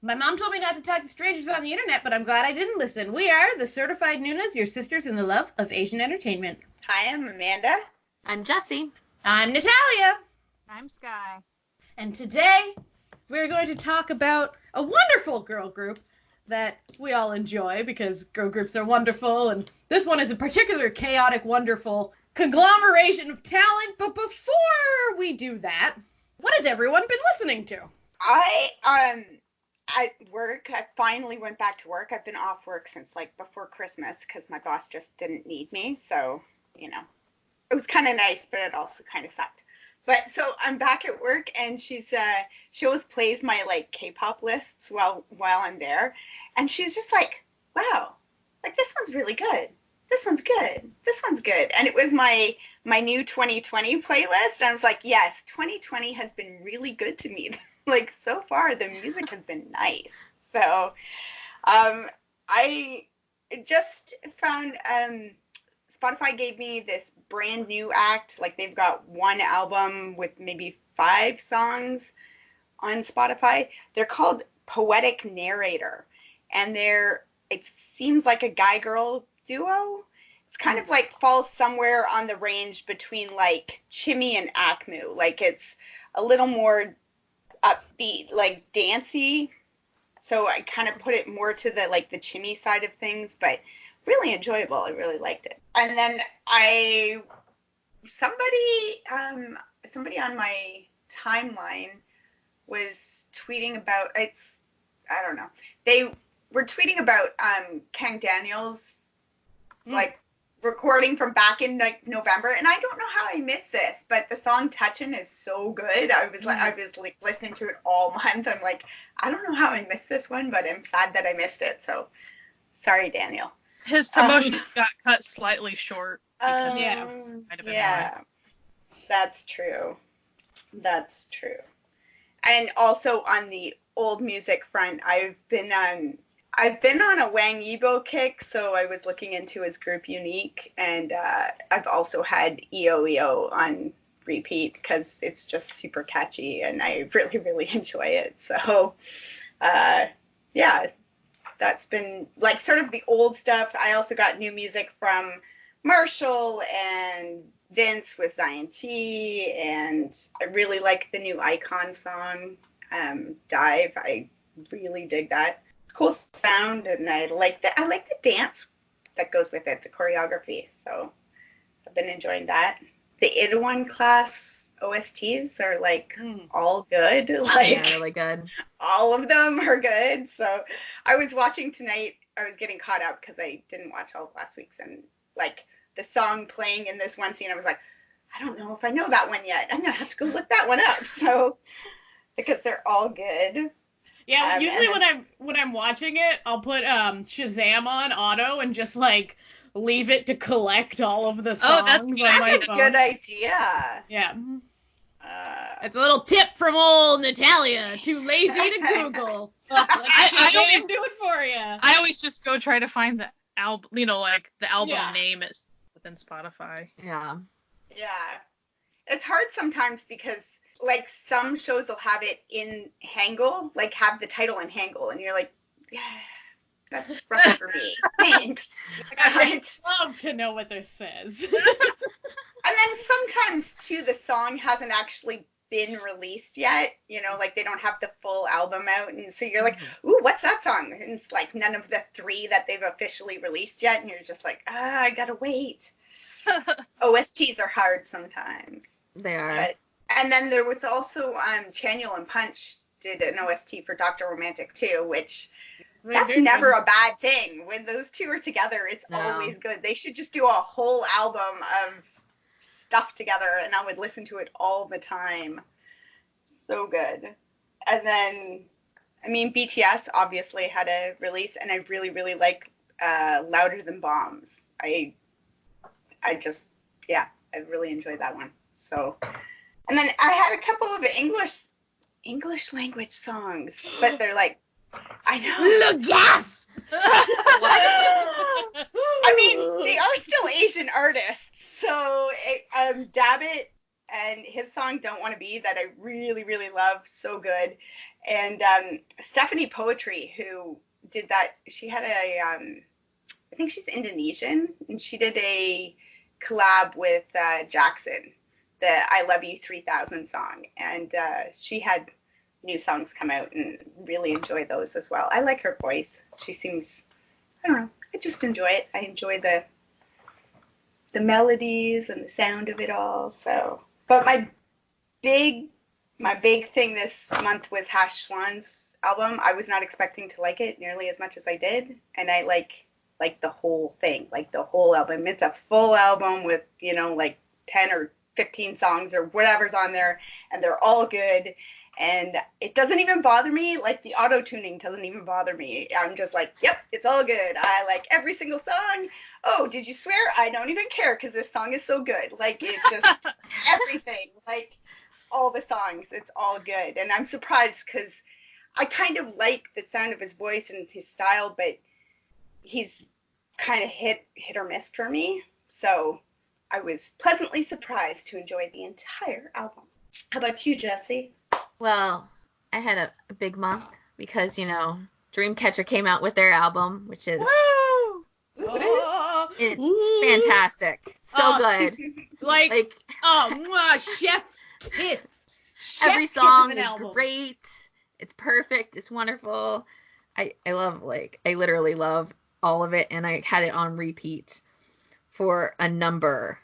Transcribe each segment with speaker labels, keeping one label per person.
Speaker 1: My mom told me not to talk to strangers on the internet, but I'm glad I didn't listen. We are the Certified Nunas, your sisters in the love of Asian entertainment.
Speaker 2: Hi, I'm Amanda.
Speaker 3: I'm Jessie.
Speaker 1: I'm Natalia.
Speaker 4: I'm Sky.
Speaker 1: And today, we're going to talk about a wonderful girl group that we all enjoy because girl groups are wonderful, and this one is a particular chaotic, wonderful conglomeration of talent. But before we do that, what has everyone been listening to?
Speaker 2: At work, I finally went back to work. I've been off work since like before Christmas because my boss just didn't need me. So, it was kind of nice, but it also kind of sucked. But so I'm back at work, and she always plays my like K-pop lists while I'm there, and she's just like, wow, like this one's really good. This one's good. This one's good. And it was my new 2020 playlist. And I was like, yes, 2020 has been really good to me. Like so far, the music has been nice. So I just found Spotify gave me this brand new act. Like they've got one album with maybe 5 songs on Spotify. They're called Poetic Narrator. And it seems like a guy-girl duo. It's kind of like falls somewhere on the range between like Chimmy and Akmu. Like it's a little more upbeat, like dancey. So I kind of put it more to the Chimmy side of things, but really enjoyable. I really liked it. And then somebody on my timeline was tweeting about I don't know. They were tweeting about Kang Daniels like recording from back in like November, and I don't know how I missed this, but the song Touchin' is so good. I was listening to it all month. I'm like, I don't know how I missed this one, but I'm sad that I missed it. So sorry, Daniel.
Speaker 4: His promotions got cut slightly short. Because
Speaker 2: that's true. And also on the old music front, I've been on a Wang Yibo kick, so I was looking into his group Unique, and I've also had EO on repeat because it's just super catchy, and I really, really enjoy it. So, that's been like sort of the old stuff. I also got new music from Marshall and Vince with Zion T, and I really like the new Icon song, Dive. I really dig that. Cool sound, and I like the dance that goes with it, the choreography. So I've been enjoying that. The Itaewon class OSTs are like all good. Like
Speaker 3: really good.
Speaker 2: All of them are good. So I was watching tonight. I was getting caught up because I didn't watch all of last week's, and like the song playing in this one scene, I was like, I don't know if I know that one yet. I'm gonna have to go look that one up. So because they're all good.
Speaker 1: Yeah, usually when I'm watching it, I'll put Shazam on auto and just like leave it to collect all of the songs.
Speaker 4: Oh, that's
Speaker 2: a good idea.
Speaker 1: Yeah. It's a little tip from old Natalia. Too lazy to Google. I always do it for you.
Speaker 4: I always just go try to find the album, the album name is within Spotify.
Speaker 3: Yeah.
Speaker 2: Yeah. It's hard sometimes because like some shows will have it in Hangul, like have the title in Hangul, and you're like, yeah, that's rough for me. Thanks.
Speaker 1: I'd love to know what this says.
Speaker 2: And then sometimes too, the song hasn't actually been released yet. Like they don't have the full album out, and so you're like, ooh, what's that song? And it's like none of the 3 that they've officially released yet, and you're just like, I gotta wait. OSTs are hard sometimes.
Speaker 3: They are.
Speaker 2: And then there was also Chanyeol and Punch did an OST for Dr. Romantic too, which that's never a bad thing. When those two are together, it's always good. They should just do a whole album of stuff together, and I would listen to it all the time. So good. And then, BTS obviously had a release, and I really, really like Louder Than Bombs. I really enjoyed that one. So, and then I had a couple of English language songs, but they're like, I know.
Speaker 1: Look, yes!
Speaker 2: They are still Asian artists. So, Dabbit and his song Don't Want to Be that I really, really love, so good. And Stephanie Poetry, who did that, she had I think she's Indonesian, and she did a collab with Jackson, the I Love You 3000 song, and she had new songs come out, and really enjoy those as well. I like her voice. She seems, I don't know, I just enjoy it. I enjoy the melodies and the sound of it all. So, but my big thing this month was Hash Swan's album. I was not expecting to like it nearly as much as I did, and I like the whole thing, like the whole album. It's a full album with, you know, like 10 or 15 songs or whatever's on there, and they're all good. And it doesn't even bother me. Like, the auto-tuning doesn't even bother me. I'm just like, yep, it's all good. I like every single song. Oh, did you swear? I don't even care because this song is so good. Like, it's just everything. Like, all the songs, it's all good. And I'm surprised because I kind of like the sound of his voice and his style, but he's kind of hit or miss for me. So I was pleasantly surprised to enjoy the entire album. How about you, Jessie?
Speaker 3: Well, I had a big month because, you know, Dreamcatcher came out with their album, which is it's fantastic. So good.
Speaker 1: Like chef kiss.
Speaker 3: Every song is great. It's perfect. It's wonderful. I love, like, I literally love all of it, and I had it on repeat for a number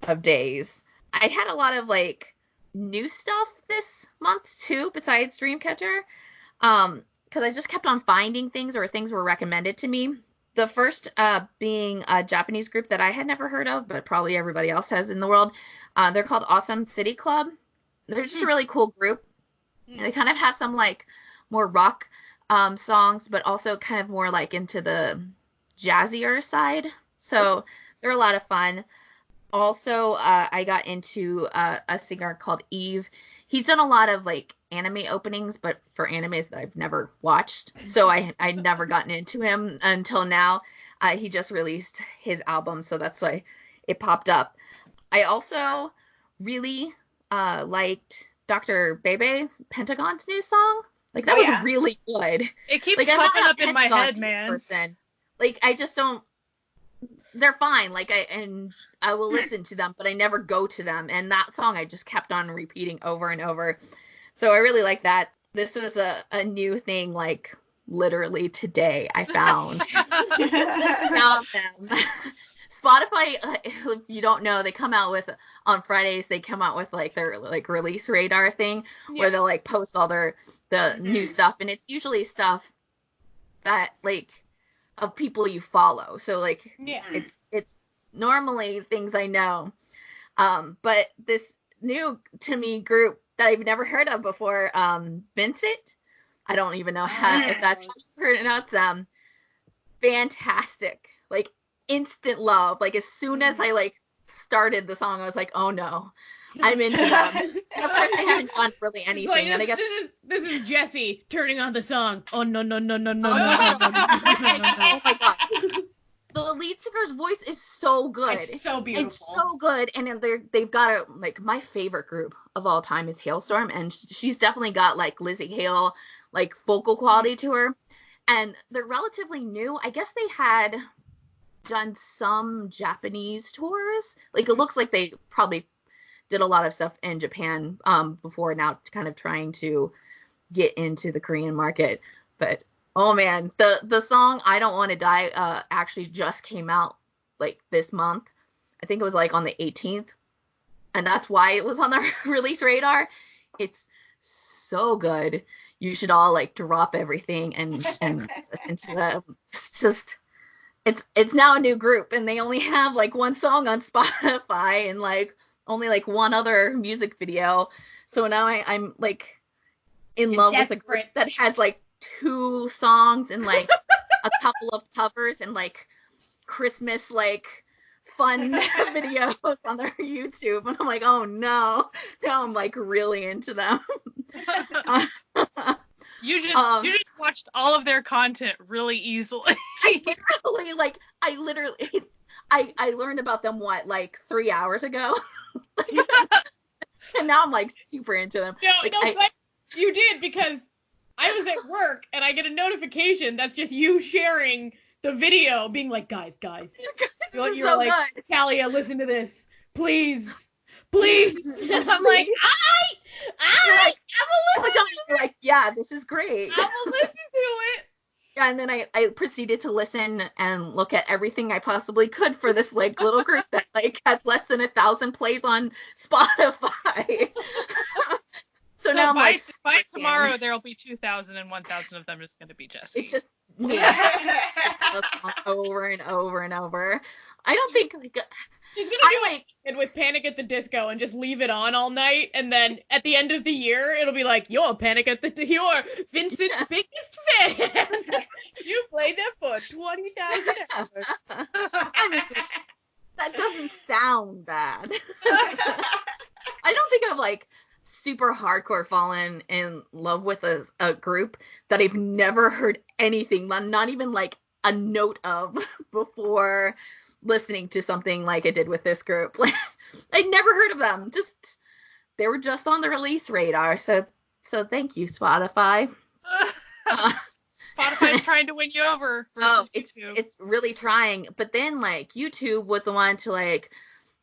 Speaker 3: of days. I had a lot of, like, new stuff this month too, besides Dreamcatcher, because I just kept on finding things, or things were recommended to me. The first being a Japanese group that I had never heard of, but probably everybody else has in the world. They're called Awesome City Club. They're just a really cool group. They kind of have some, like, more rock songs, but also kind of more, like, into the jazzier side. So they're a lot of fun. Also, I got into a singer called Eve. He's done a lot of, like, anime openings, but for animes that I've never watched. So I'd never gotten into him until now. He just released his album, so that's why it popped up. I also really liked Dr. Bebe's Pentagon's new song. Like, that was really good.
Speaker 4: It keeps
Speaker 3: like,
Speaker 4: popping up in my head, man.
Speaker 3: Person. Like, I just don't. They're fine. Like, I will listen to them, but I never go to them. And that song I just kept on repeating over and over. So I really like that. This was a new thing, like, literally today I found. Found them. Spotify, if you don't know, they come out with, on Fridays, they come out with, like, their, like, release radar thing, where they'll, like, post all the new stuff. And it's usually stuff that, like, of people you follow. So, like, it's normally things I know. But this new to me group that I've never heard of before, Vincent, I don't even know if that's how you pronounce them. Fantastic. Like, instant love. Like, as soon as I, like, started the song, I was like, oh no, I'm into them. And of course, they haven't done really anything.
Speaker 1: Like,
Speaker 3: and I guess
Speaker 1: this is Jessie turning on the song. Oh no.
Speaker 3: oh my god. The lead singer's voice is so good.
Speaker 1: It's so beautiful.
Speaker 3: It's so good. And they've got like, my favorite group of all time is Hailstorm, and she's definitely got, like, Lizzie Hale, like, vocal quality to her. And they're relatively new. I guess they had done some Japanese tours. Like, it looks like they probably did a lot of stuff in Japan before, now kind of trying to get into the Korean market. But oh man, the song I Don't Want to Die actually just came out, like, this month. I think it was, like, on the 18th, and that's why it was on the release radar. It's so good. You should all, like, drop everything and listen to them. It's just, it's now a new group, and they only have, like, one song on Spotify and, like, only, like, one other music video. So now I'm like, in love with a group that has, like, 2 songs and, like, a couple of covers and, like, Christmas, like, fun videos on their YouTube. And I'm like, oh no, now I'm, like, really into them.
Speaker 4: You just watched all of their content really easily.
Speaker 3: I learned about them, like, 3 hours ago. And now I'm like super into them.
Speaker 1: But you did, because I was at work and I get a notification that's just you sharing the video, being like, guys. You're
Speaker 3: so
Speaker 1: like,
Speaker 3: good.
Speaker 1: Talia, listen to this. Please. And I'm like, I will listen to
Speaker 3: You're like, yeah, this is great.
Speaker 1: I will listen to it.
Speaker 3: Yeah, and then I proceeded to listen and look at everything I possibly could for this like little group that like has less than 1,000 plays on Spotify. So now I'm like,
Speaker 4: by tomorrow there'll be 2,000 and 1,000 of them is going to be Jessie.
Speaker 3: it's just me over and over and over. I don't think like
Speaker 1: she's gonna do like it with Panic at the Disco and just leave it on all night, and then at the end of the year it'll be like, you're Vincent's biggest fan. You played that for 20,000 hours.
Speaker 3: That doesn't sound bad. I don't think I've like super hardcore fallen in love with a group that I've never heard anything, not even like a note of before listening to something like I did with this group. Like I'd never heard of them. Just they were just on the release radar. So thank you, Spotify.
Speaker 4: Spotify's trying to win you over.
Speaker 3: Oh, it's really trying. But then like YouTube was the one to like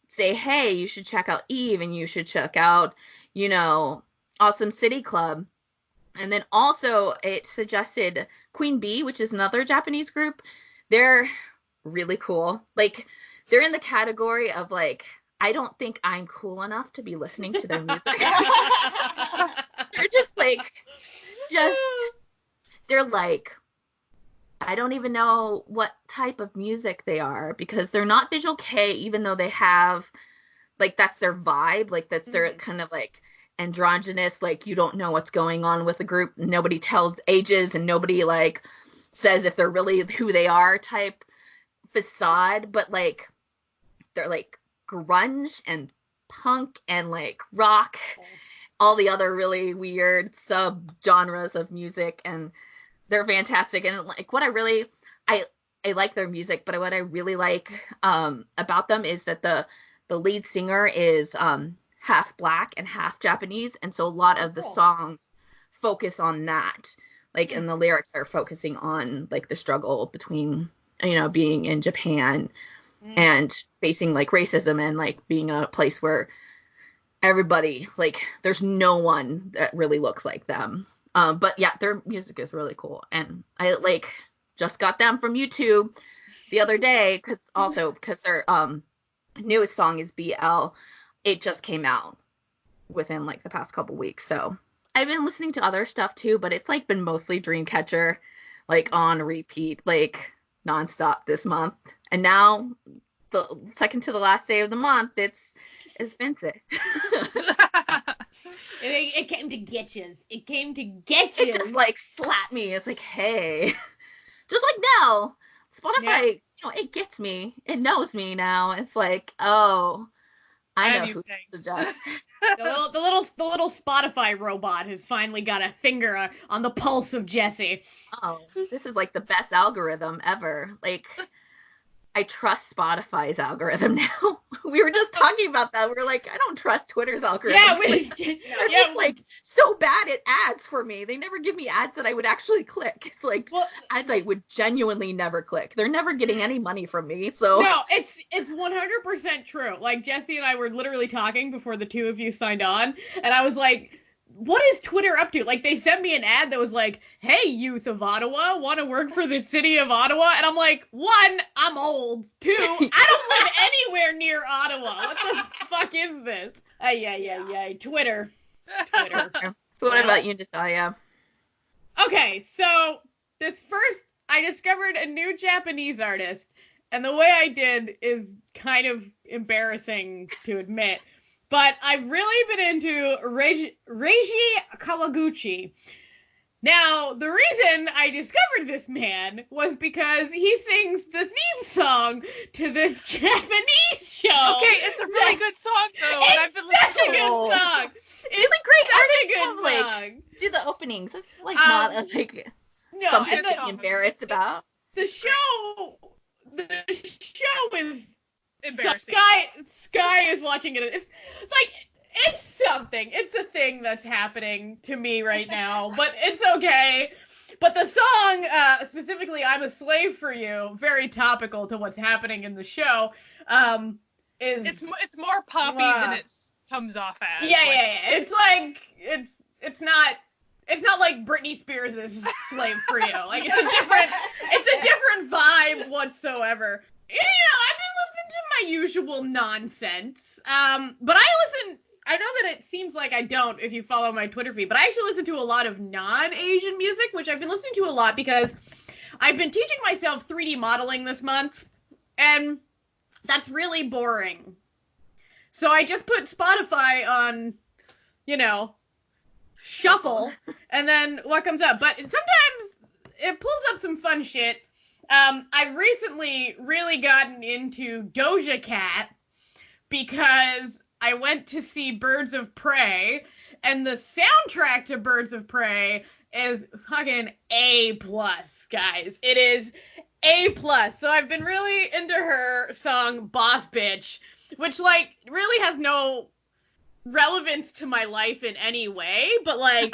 Speaker 3: say, hey, you should check out Eve and you should check out, Awesome City Club. And then also it suggested Queen Bee, which is another Japanese group. They're really cool. Like they're in the category of like, I don't think I'm cool enough to be listening to their music. They're just like, they're like, I don't even know what type of music they are, because they're not Visual K, even though they have, like, that's their vibe. Like, that's their kind of, like, androgynous, like, you don't know what's going on with the group. Nobody tells ages, and nobody, like, says if they're really who they are type facade. But, like, they're, like, grunge and punk and, like, rock, all the other really weird sub-genres of music, and they're fantastic. And like what I like their music, but what I really like about them is that the lead singer is half black and half Japanese, and so a lot of the songs focus on that, like, and the lyrics are focusing on like the struggle between being in Japan and facing like racism and like being in a place where everybody, like, there's no one that really looks like them. But yeah, their music is really cool, and I like just got them from YouTube the other day because their newest song is BL. It just came out within like the past couple weeks, so I've been listening to other stuff too, but it's like been mostly Dreamcatcher, like on repeat, like nonstop this month. And now the second to the last day of the month, it's Vincent.
Speaker 1: It came to get you. It came to get you.
Speaker 3: It just like slapped me. It's like, hey, just like now, Spotify, it gets me. It knows me now. It's like, oh, I know who to suggest.
Speaker 1: The little Spotify robot has finally got a finger on the pulse of Jessie.
Speaker 3: Oh, this is like the best algorithm ever. Like, I trust Spotify's algorithm now. We were just talking about that. We were like, I don't trust Twitter's algorithm.
Speaker 1: Yeah,
Speaker 3: they're just like so bad at ads for me. They never give me ads that I would actually click. It's like ads I would genuinely never click. They're never getting any money from me. So
Speaker 1: no, it's 100% true. Like Jessie and I were literally talking before the two of you signed on, and I was like, what is Twitter up to? Like, they sent me an ad that was like, hey, youth of Ottawa, want to work for the city of Ottawa? And I'm like, one, I'm old. Two, I don't live anywhere near Ottawa. What the fuck is this? Ay. Twitter.
Speaker 3: So what about you, Natalia?
Speaker 1: Okay, so I discovered a new Japanese artist, and the way I did is kind of embarrassing to admit. But I've really been into Reiji Kawaguchi. Now, the reason I discovered this man was because he sings the theme song to this Japanese show.
Speaker 4: Okay, it's a really good song, though.
Speaker 1: It's such a good song.
Speaker 3: Really great
Speaker 1: such a good song.
Speaker 3: Like, do the openings. It's like not like something to be embarrassed about.
Speaker 1: The show is
Speaker 4: embarrassing.
Speaker 1: Sky is watching it. It's like, it's something. It's a thing that's happening to me right now, but it's okay. But the song, specifically "I'm a Slave for You," very topical to what's happening in the show, is...
Speaker 4: It's more poppy than it comes off as.
Speaker 1: Yeah. It's like, it's not like Britney Spears' "Slave for You." Like, it's a different vibe whatsoever. You know, I've been listening to my usual nonsense. But I know that it seems like I don't if you follow my Twitter feed, but I actually listen to a lot of non-Asian music, which I've been listening to a lot because I've been teaching myself 3D modeling this month, and that's really boring. So I just put Spotify on, you know, shuffle, and then what comes up. But sometimes it pulls up some fun shit. I've recently really gotten into Doja Cat because I went to see Birds of Prey, and the soundtrack to Birds of Prey is fucking A+, guys. It is A+. So I've been really into her song Boss Bitch, which, like, really has no relevance to my life in any way, but, like,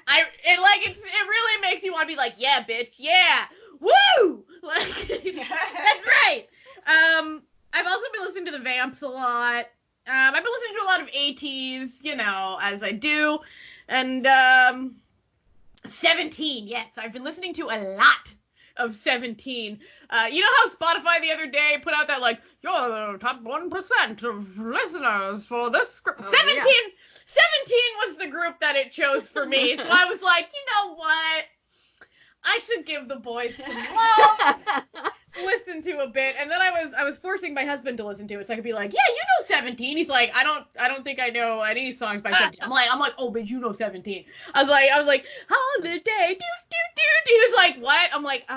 Speaker 1: it really makes you want to be like, yeah, bitch, yeah, woo! Like, that's right. I've also been listening to the Vamps a lot. I've been listening to a lot of 80s, you know, as I do. And 17, yes, I've been listening to a lot of 17. You know how Spotify the other day put out that, like, you're the top 1% of listeners for this group.
Speaker 3: Oh,
Speaker 1: 17
Speaker 3: yeah.
Speaker 1: 17 was the group that it chose for me. So I was like, you know what? I should give the boys some love. Listen to a bit, and then I was forcing my husband to listen to it so I could be like, yeah, you know 17. He's like, I don't think I know any songs by 17. I'm like, oh, but you know 17. I was like, holiday, do do do do. He was like, what? I'm like,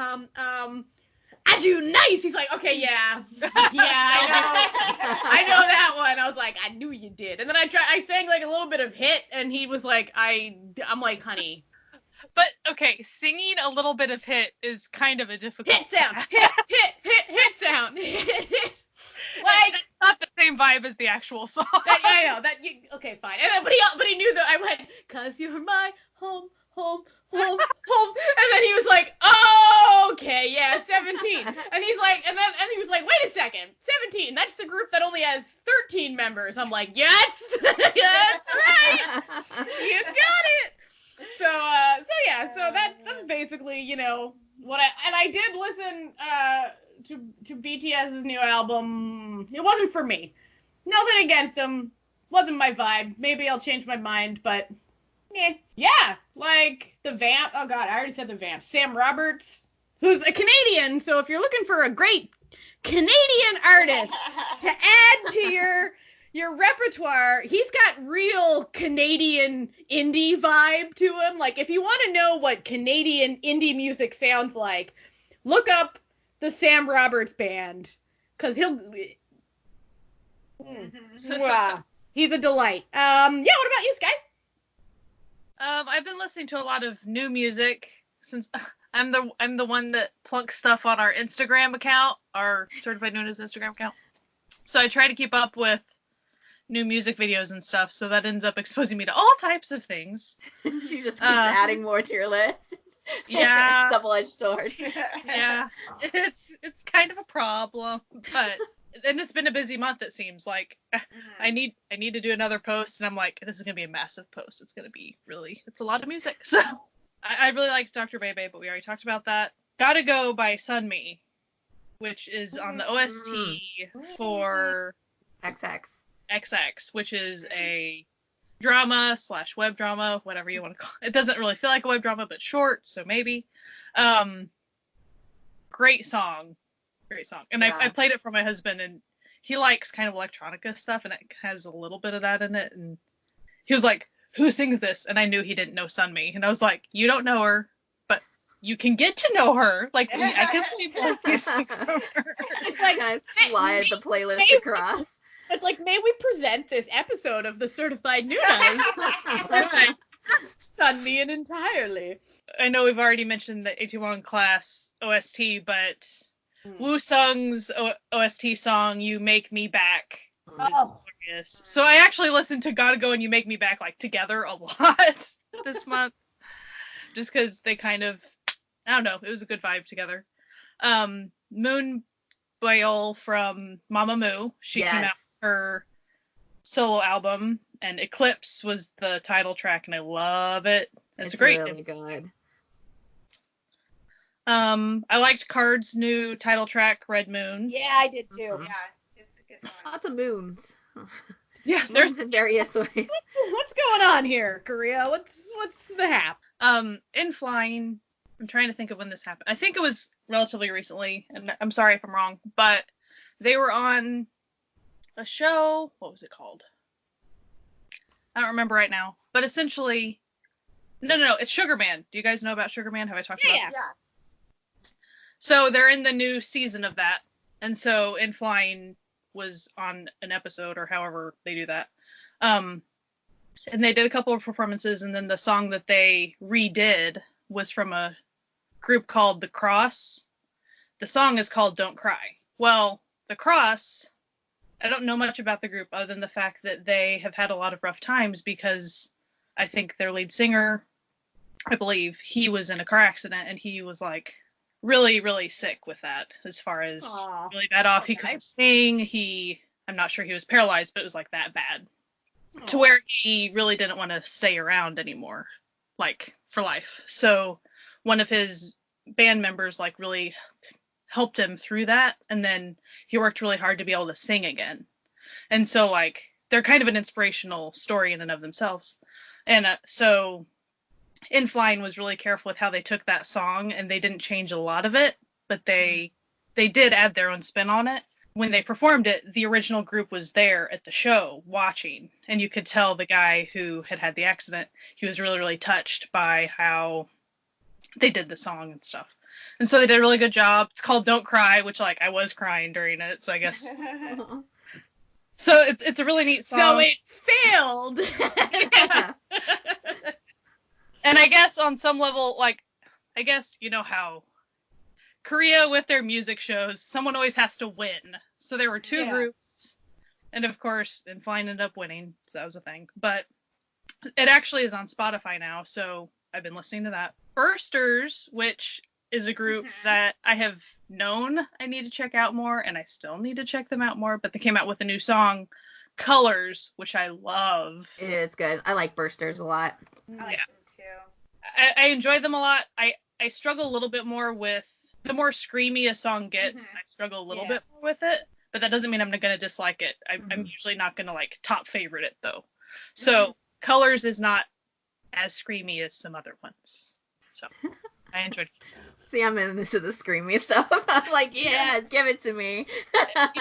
Speaker 1: as you nice. He's like, okay, yeah, I know that one. I was like, I knew you did. And then I sang like a little bit of Hit, and he was like, I'm like, honey.
Speaker 4: But, okay, singing a little bit of Hit is kind of a difficult...
Speaker 1: Hit sound. Hit sound. Like...
Speaker 4: That's not the same vibe as the actual song.
Speaker 1: I know. Okay, fine. But he knew that I went, 'cause you're my home. And then he was like, oh, okay, yeah, 17. And he's like, and he was like, wait a second, 17, that's the group that only has 13 members. I'm like, yes, that's right. You got it. So that's basically, you know, what I did listen to BTS's new album. It wasn't for me. Nothing against them. Wasn't my vibe. Maybe I'll change my mind, but yeah, like the Vamp. Oh god, I already said the Vamp. Sam Roberts, who's a Canadian, so if you're looking for a great Canadian artist to add to your repertoire, he's got real Canadian indie vibe to him. Like, if you want to know what Canadian indie music sounds like, look up the Sam Roberts Band, because he'll... he's a delight. Yeah, what about you, Sky?
Speaker 4: I've been listening to a lot of new music since I'm the one that plunks stuff on our Instagram account, our Certified Nuna's Instagram account. So I try to keep up with new music videos and stuff, so that ends up exposing me to all types of things.
Speaker 3: She just keeps adding more to your list.
Speaker 4: Yeah.
Speaker 3: Double-edged sword.
Speaker 4: Yeah. It's kind of a problem, and it's been a busy month, it seems like. I need to do another post, and I'm like, this is going to be a massive post. It's going to be it's a lot of music. So I really liked Dr. Bebe, but we already talked about that. Gotta Go by Sunmi, which is on the OST for XX, which is a drama / web drama, whatever you want to call it. It doesn't really feel like a web drama, but short, so maybe. Great song. And yeah. I played it for my husband, and he likes kind of electronica stuff, and it has a little bit of that in it. And he was like, who sings this? And I knew he didn't know Sunmi. And I was like, you don't know her, but you can get to know her. Like, I can play her.
Speaker 3: Like, I slide the playlist across.
Speaker 1: It's like, may we present this episode of the Certified Nunas? Sunmi and entirely.
Speaker 4: I know we've already mentioned the 81 class OST, but Woo Sung's OST song, You Make Me Back.
Speaker 1: Oh.
Speaker 4: Glorious. So I actually listened to Gotta Go and You Make Me Back like together a lot this month. Just because they kind of, I don't know, it was a good vibe together. Moon Boyle from Mamamoo, she came out with her solo album, and Eclipse was the title track, and I love it. It's great.
Speaker 3: Really good.
Speaker 4: I liked Card's new title track, Red Moon.
Speaker 1: Yeah, I did too.
Speaker 2: Yeah, it's a good one.
Speaker 3: Lots of moons.
Speaker 4: Yeah,
Speaker 3: Moons in various ways.
Speaker 1: What's going on here, Korea? What's the hap?
Speaker 4: In Flying, I'm trying to think of when this happened. I think it was relatively recently, and I'm sorry if I'm wrong, but they were on a show. What was it called? I don't remember right now. But essentially, no, it's Sugar Man. Do you guys know about Sugar Man? Have I talked about
Speaker 1: Yeah.
Speaker 4: this? So they're in the new season of that, and so In Flying was on an episode, or however they do that. And they did a couple of performances, and then the song that they redid was from a group called The Cross. The song is called Don't Cry. Well, The Cross, I don't know much about the group other than the fact that they have had a lot of rough times because I think their lead singer, I believe, he was in a car accident, and he was like really, really sick with that, as far as really bad off. He couldn't sing. I'm not sure he was paralyzed, but it was like that bad. To where he really didn't want to stay around anymore, like for life. So one of his band members like really helped him through that, and then he worked really hard to be able to sing again. And so like they're kind of an inspirational story in and of themselves. And so In Flying was really careful with how they took that song, and they didn't change a lot of it, but they did add their own spin on it. When they performed it, the original group was there at the show watching, and you could tell the guy who had the accident, he was really, really touched by how they did the song and stuff. And so they did a really good job. It's called Don't Cry, which like I was crying during it, so I guess. So it's a really neat song.
Speaker 1: So it failed.
Speaker 4: And I guess on some level, like, I guess you know how Korea with their music shows, someone always has to win. So there were two groups, and of course, In Flying ended up winning, so that was a thing. But it actually is on Spotify now, so I've been listening to that. Bursters, which is a group that I have known I need to check out more, and I still need to check them out more, but they came out with a new song, Colors, which I love.
Speaker 3: It is good. I like Bursters a lot.
Speaker 2: I like them too.
Speaker 4: I enjoy them a lot. I struggle a little bit more with, the more screamy a song gets, I struggle a little bit more with it, but that doesn't mean I'm going to dislike it. I'm usually not going to like top favorite it though. So Colors is not as screamy as some other ones. So I enjoyed it.
Speaker 3: See, I'm into the screamy stuff. I'm like, yes, give it to me.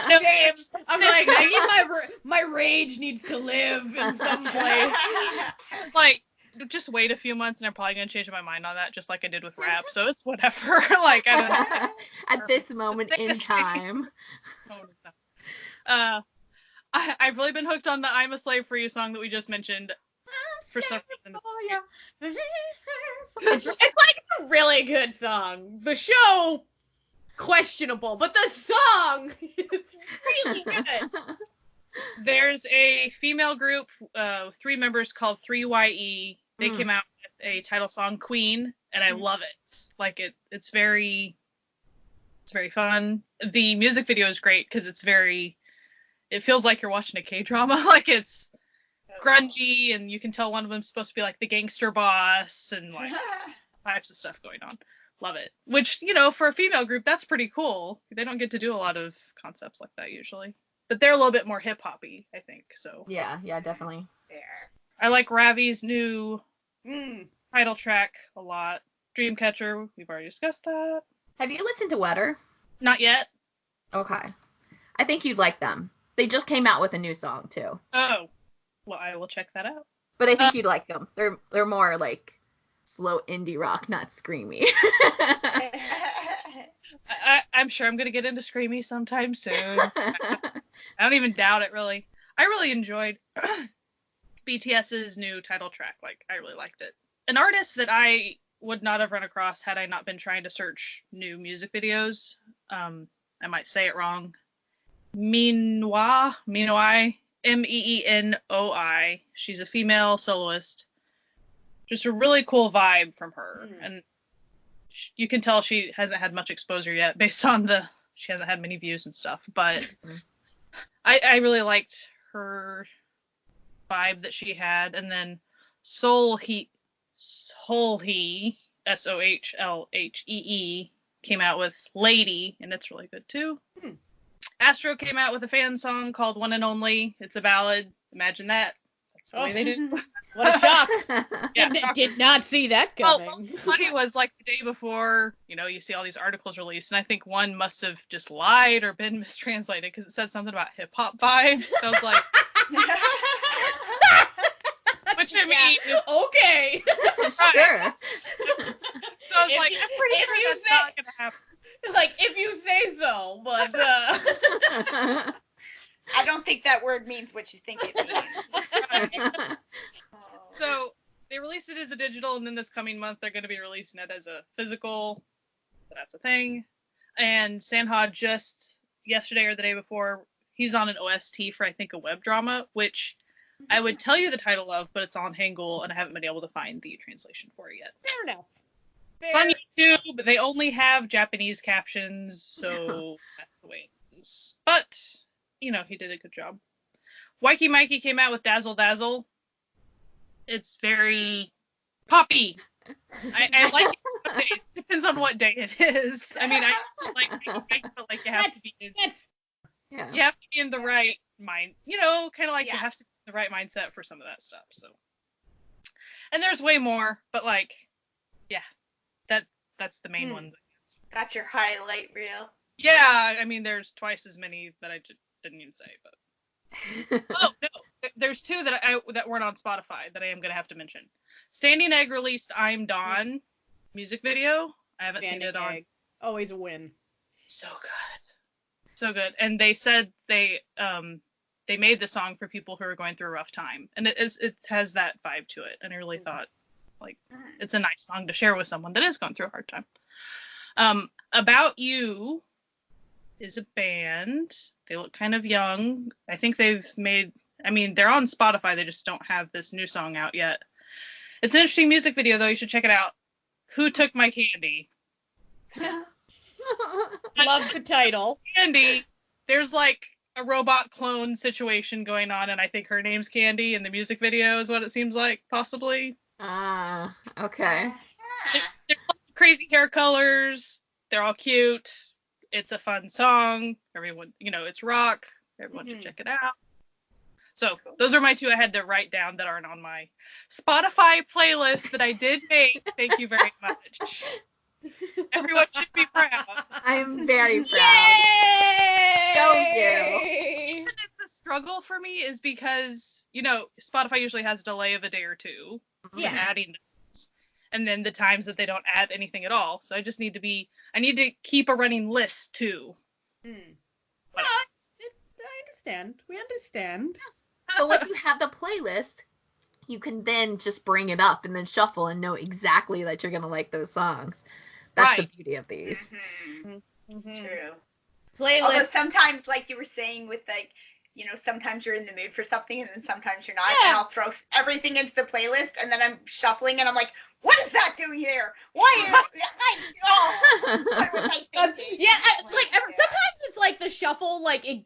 Speaker 1: James, I'm like, I need my rage needs to live in some place.
Speaker 4: Like, just wait a few months and I'm probably going to change my mind on that, just like I did with rap. So it's whatever. Like, I don't know.
Speaker 3: At this moment in time.
Speaker 4: I've really been hooked on the I'm a Slave for You song that we just mentioned. For some reason.
Speaker 1: It's like a really good song. The show, questionable, but the song is really good.
Speaker 4: There's a female group, 3 members called 3YE. They came out with a title song, Queen, and I love it. Like it's very fun. The music video is great because it feels like you're watching a K-drama. Like it's grungy, and you can tell one of them's supposed to be like the gangster boss, and like types of stuff going on. Love it. Which, you know, for a female group, that's pretty cool. They don't get to do a lot of concepts like that usually. But they're a little bit more hip-hoppy, I think. So
Speaker 3: Yeah, definitely.
Speaker 2: There.
Speaker 4: I like Ravi's new title track a lot. Dreamcatcher, we've already discussed that.
Speaker 3: Have you listened to Wetter?
Speaker 4: Not yet.
Speaker 3: Okay. I think you'd like them. They just came out with a new song too.
Speaker 4: Oh, well, I will check that out.
Speaker 3: But I think you'd like them. They're more like slow indie rock, not screamy.
Speaker 4: I'm sure I'm gonna get into screamy sometime soon. I don't even doubt it, really. I really enjoyed BTS's new title track. Like, I really liked it. An artist that I would not have run across had I not been trying to search new music videos. I might say it wrong. Meenoi, Meenoi. She's a female soloist. Just a really cool vibe from her. And you can tell she hasn't had much exposure yet based on she hasn't had many views and stuff. But I really liked her vibe that she had. And then Soulhee, Sohlhee, came out with Lady, and it's really good too. Astro came out with a fan song called One and Only. It's a ballad. Imagine that. That's the way they do.
Speaker 1: What a shock.
Speaker 4: Yeah,
Speaker 1: did not see that coming.
Speaker 4: Well, what's funny was like the day before, you see all these articles released, and I think one must have just lied or been mistranslated because it said something about hip hop vibes. So I was like, which I mean,
Speaker 1: okay.
Speaker 3: Sure.
Speaker 4: So I was like, I'm pretty sure that's not gonna happen.
Speaker 1: It's like, if you say so, but
Speaker 2: I don't think that word means what you think it means.
Speaker 4: So they released it as a digital, and then this coming month they're going to be releasing it as a physical. That's a thing. And Sanha just yesterday or the day before, he's on an OST for I think a web drama, which I would tell you the title of, but it's on Hangul, and I haven't been able to find the translation for it yet.
Speaker 1: fair enough.
Speaker 4: It's on YouTube, but they only have Japanese captions, so that's the way it is. But, he did a good job. Waiki Mikey came out with Dazzle Dazzle. It's very poppy. I like it some days. Depends on what day it is. I mean, I like you have to be in, you have to be in the right mind, kind of like you have to be in the right mindset for some of that stuff. So, and there's way more, but that's the main one.
Speaker 2: That's your highlight reel.
Speaker 4: Yeah, I mean, there's twice as many that I didn't even say, but. Oh no, there's two that weren't on Spotify that I am gonna have to mention. Standing Egg released "I'm Dawn" music video. I haven't seen it on.
Speaker 1: Always a win.
Speaker 4: So good, and they said they made the song for people who are going through a rough time, and it has that vibe to it, and I really thought it's a nice song to share with someone that is going through a hard time. About You is a band. They look kind of young. I think they're on Spotify. They just don't have this new song out yet. It's an interesting music video, though. You should check it out. Who Took My Candy?
Speaker 1: Love the title.
Speaker 4: Candy. There's like a robot clone situation going on, and I think her name's Candy, and the music video is what it seems like, possibly.
Speaker 3: Okay.
Speaker 4: They're crazy hair colors. They're all cute. It's a fun song. Everyone, it's rock. Everyone should check it out. So those are my two I had to write down that aren't on my Spotify playlist that I did make. Thank you very much. Everyone should be proud.
Speaker 3: I'm very proud.
Speaker 1: Yay!
Speaker 3: Go you.
Speaker 4: The reason it's a struggle for me is because, Spotify usually has a delay of a day or two.
Speaker 1: Yeah.
Speaker 4: Adding those. And then the times that they don't add anything at all. So I just need to keep a running list too.
Speaker 1: I understand. We understand.
Speaker 3: But once you have the playlist, you can then just bring it up and then shuffle and know exactly that you're gonna like those songs. That's the beauty of these.
Speaker 2: It's true.
Speaker 1: Playlist.
Speaker 2: Although sometimes, like you were saying, with sometimes you're in the mood for something and then sometimes you're not, and I'll throw everything into the playlist and then I'm shuffling and I'm like, what is that doing here? Why? What was I thinking?
Speaker 1: Sometimes it's like the shuffle, it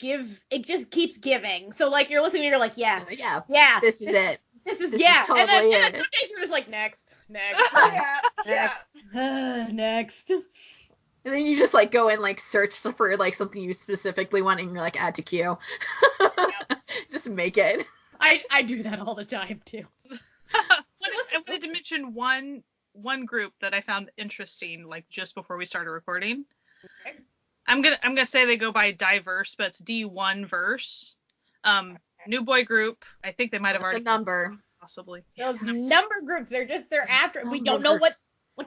Speaker 1: just keeps giving. So you're listening and you're like, yeah,
Speaker 3: this is it.
Speaker 1: This is
Speaker 3: totally
Speaker 1: and then
Speaker 3: it.
Speaker 1: some days you're just like, next. Next.
Speaker 3: And then you just go and search for something you specifically want and you're add to queue. Just make it.
Speaker 1: I do that all the time too.
Speaker 4: I wanted to mention one group that I found interesting, just before we started recording. Okay. I'm gonna say they go by Diverse, but it's D1 Verse. New boy group. I think they might have already.
Speaker 3: The number.
Speaker 4: Possibly.
Speaker 1: Those number groups. They're after. We don't know what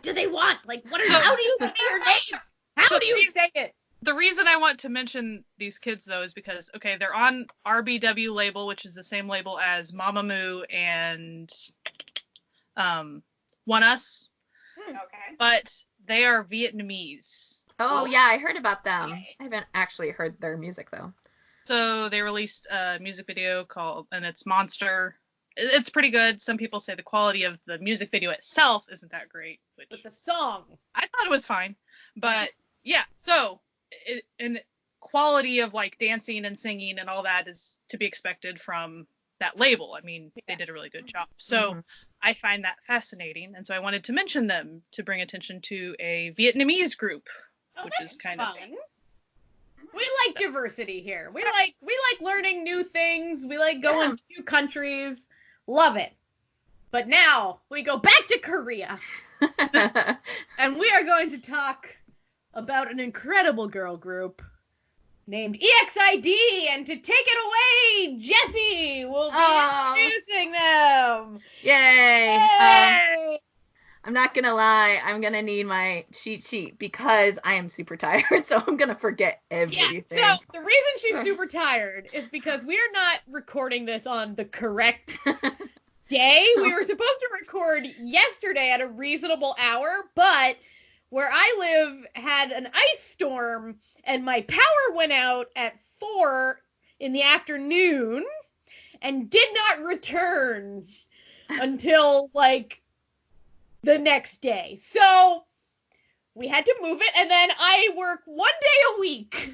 Speaker 1: do they want. How do you say your name? How do you say it?
Speaker 4: The reason I want to mention these kids though is because they're on RBW label, which is the same label as Mamamoo and One Us.
Speaker 2: Okay.
Speaker 4: But they are Vietnamese.
Speaker 3: Oh, yeah, I heard about them. I haven't actually heard their music, though.
Speaker 4: So they released a music video and it's Monster. It's pretty good. Some people say the quality of the music video itself isn't that great.
Speaker 1: But the song.
Speaker 4: I thought it was fine. But yeah, so and quality of like dancing and singing and all that is to be expected from that label. I mean, they did a really good job. So I find that fascinating. And so I wanted to mention them to bring attention to a Vietnamese group, which is kind of
Speaker 1: fun. We like diversity here. We like learning new things. We like going to new countries. Love it. But now we go back to Korea. And we are going to talk about an incredible girl group named EXID. And to take it away, Jessie will be introducing them.
Speaker 3: Yay! I'm not going to lie. I'm going to need my cheat sheet because I am super tired. So I'm going to forget everything.
Speaker 1: Yeah, so the reason she's super tired is because we are not recording this on the correct day. We were supposed to record yesterday at a reasonable hour, but where I live had an ice storm and my power went out at 4 in the afternoon and did not return until like the next day. So we had to move it, and then I work 1 day a week.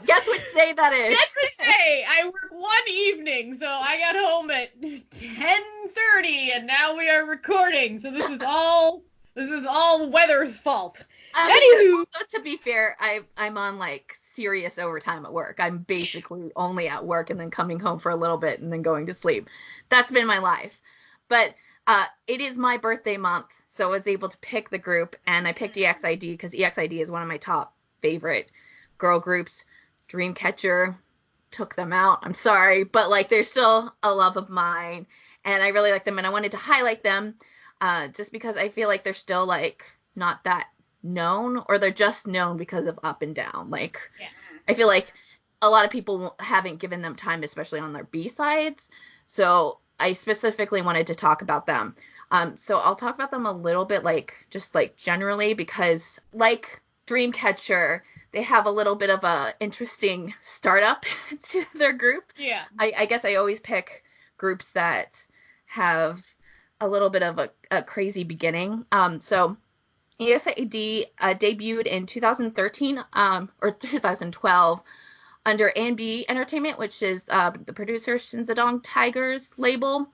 Speaker 3: Guess which day that is?
Speaker 1: Guess which day? I work one evening, so I got home at 10:30, and now we are recording. So this is all the weather's fault.
Speaker 3: Anywho, to be fair, I'm on like serious overtime at work. I'm basically only at work and then coming home for a little bit and then going to sleep. That's been my life. But it is my birthday month, so I was able to pick the group, and I picked EXID because EXID is one of my top favorite girl groups. Dreamcatcher took them out. I'm sorry, but like they're still a love of mine, and I really like them, and I wanted to highlight them just because I feel like they're still like not that known, or they're just known because of Up and Down. Like, I feel like a lot of people haven't given them time, especially on their B-sides. So I specifically wanted to talk about them. So I'll talk about them a little bit, like, just like generally, because like Dreamcatcher, they have a little bit of a interesting startup to their group.
Speaker 1: Yeah.
Speaker 3: I guess I always pick groups that have a little bit of a crazy beginning. So EXID debuted in 2013 or 2012 under A&B Entertainment, which is the producer Shinsadong Tiger's label.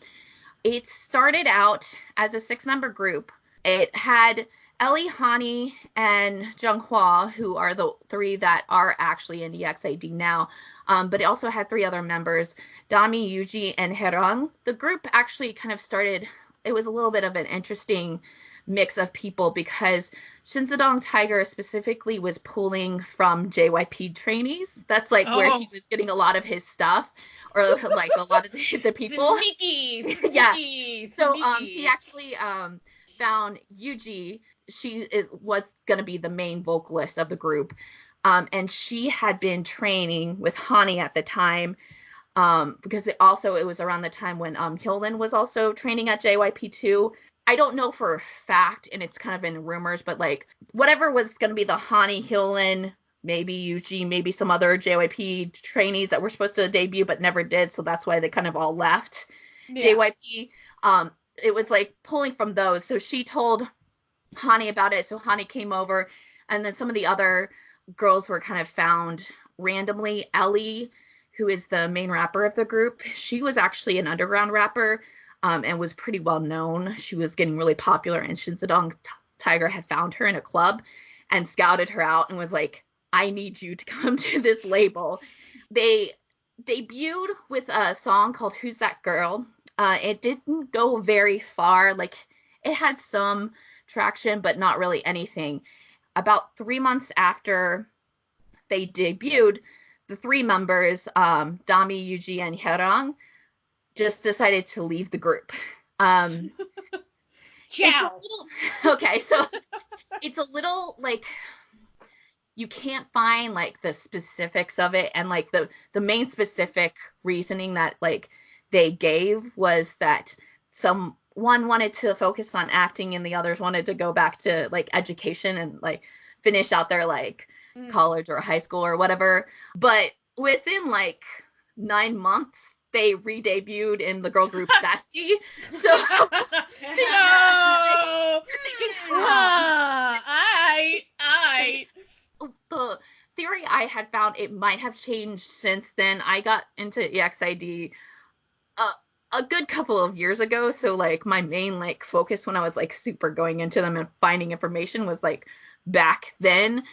Speaker 3: It started out as a 6-member group. It had Ellie, Hani, and Junghwa, who are the 3 that are actually in EXID now. But it also had 3 other members, Dami, Yuji, and Haerang. The group actually kind of started, it was a little bit of an interesting mix of people because Shinsadong Tiger specifically was pulling from JYP trainees. That's like where he was getting a lot of his stuff, or like a lot of the people.
Speaker 1: Sneaky.
Speaker 3: Yeah. So he actually found Yuji. She was going to be the main vocalist of the group, and she had been training with Hani at the time, because it was around the time when Hyolyn was also training at JYP too. I don't know for a fact, and it's kind of in rumors, but like whatever was going to be the Hani, Hyolyn, maybe Yuji, maybe some other JYP trainees that were supposed to debut but never did, so that's why they kind of all left JYP. It was like pulling from those. So she told Hani about it, so Hani came over, and then some of the other girls were kind of found randomly. Ellie, who is the main rapper of the group, she was actually an underground rapper. And was pretty well known. She was getting really popular, and Shinsadong Tiger had found her in a club and scouted her out and was like, I need you to come to this label. They debuted with a song called Who's That Girl? It didn't go very far. Like, it had some traction, but not really anything. About 3 months after they debuted, the 3 members, Dami, Yuji, and Haerang, just decided to leave the group.
Speaker 1: Ciao.
Speaker 3: Okay, so it's a little like you can't find like the specifics of it, and like the main specific reasoning that like they gave was that some one wanted to focus on acting and the others wanted to go back to like education and like finish out their like college or high school or whatever. But within like 9 months, they re-debuted in the girl group Jessie. So the theory I had found, it might have changed since then. I got into EXID a good couple of years ago, so like my main like focus when I was like super going into them and finding information was like back then.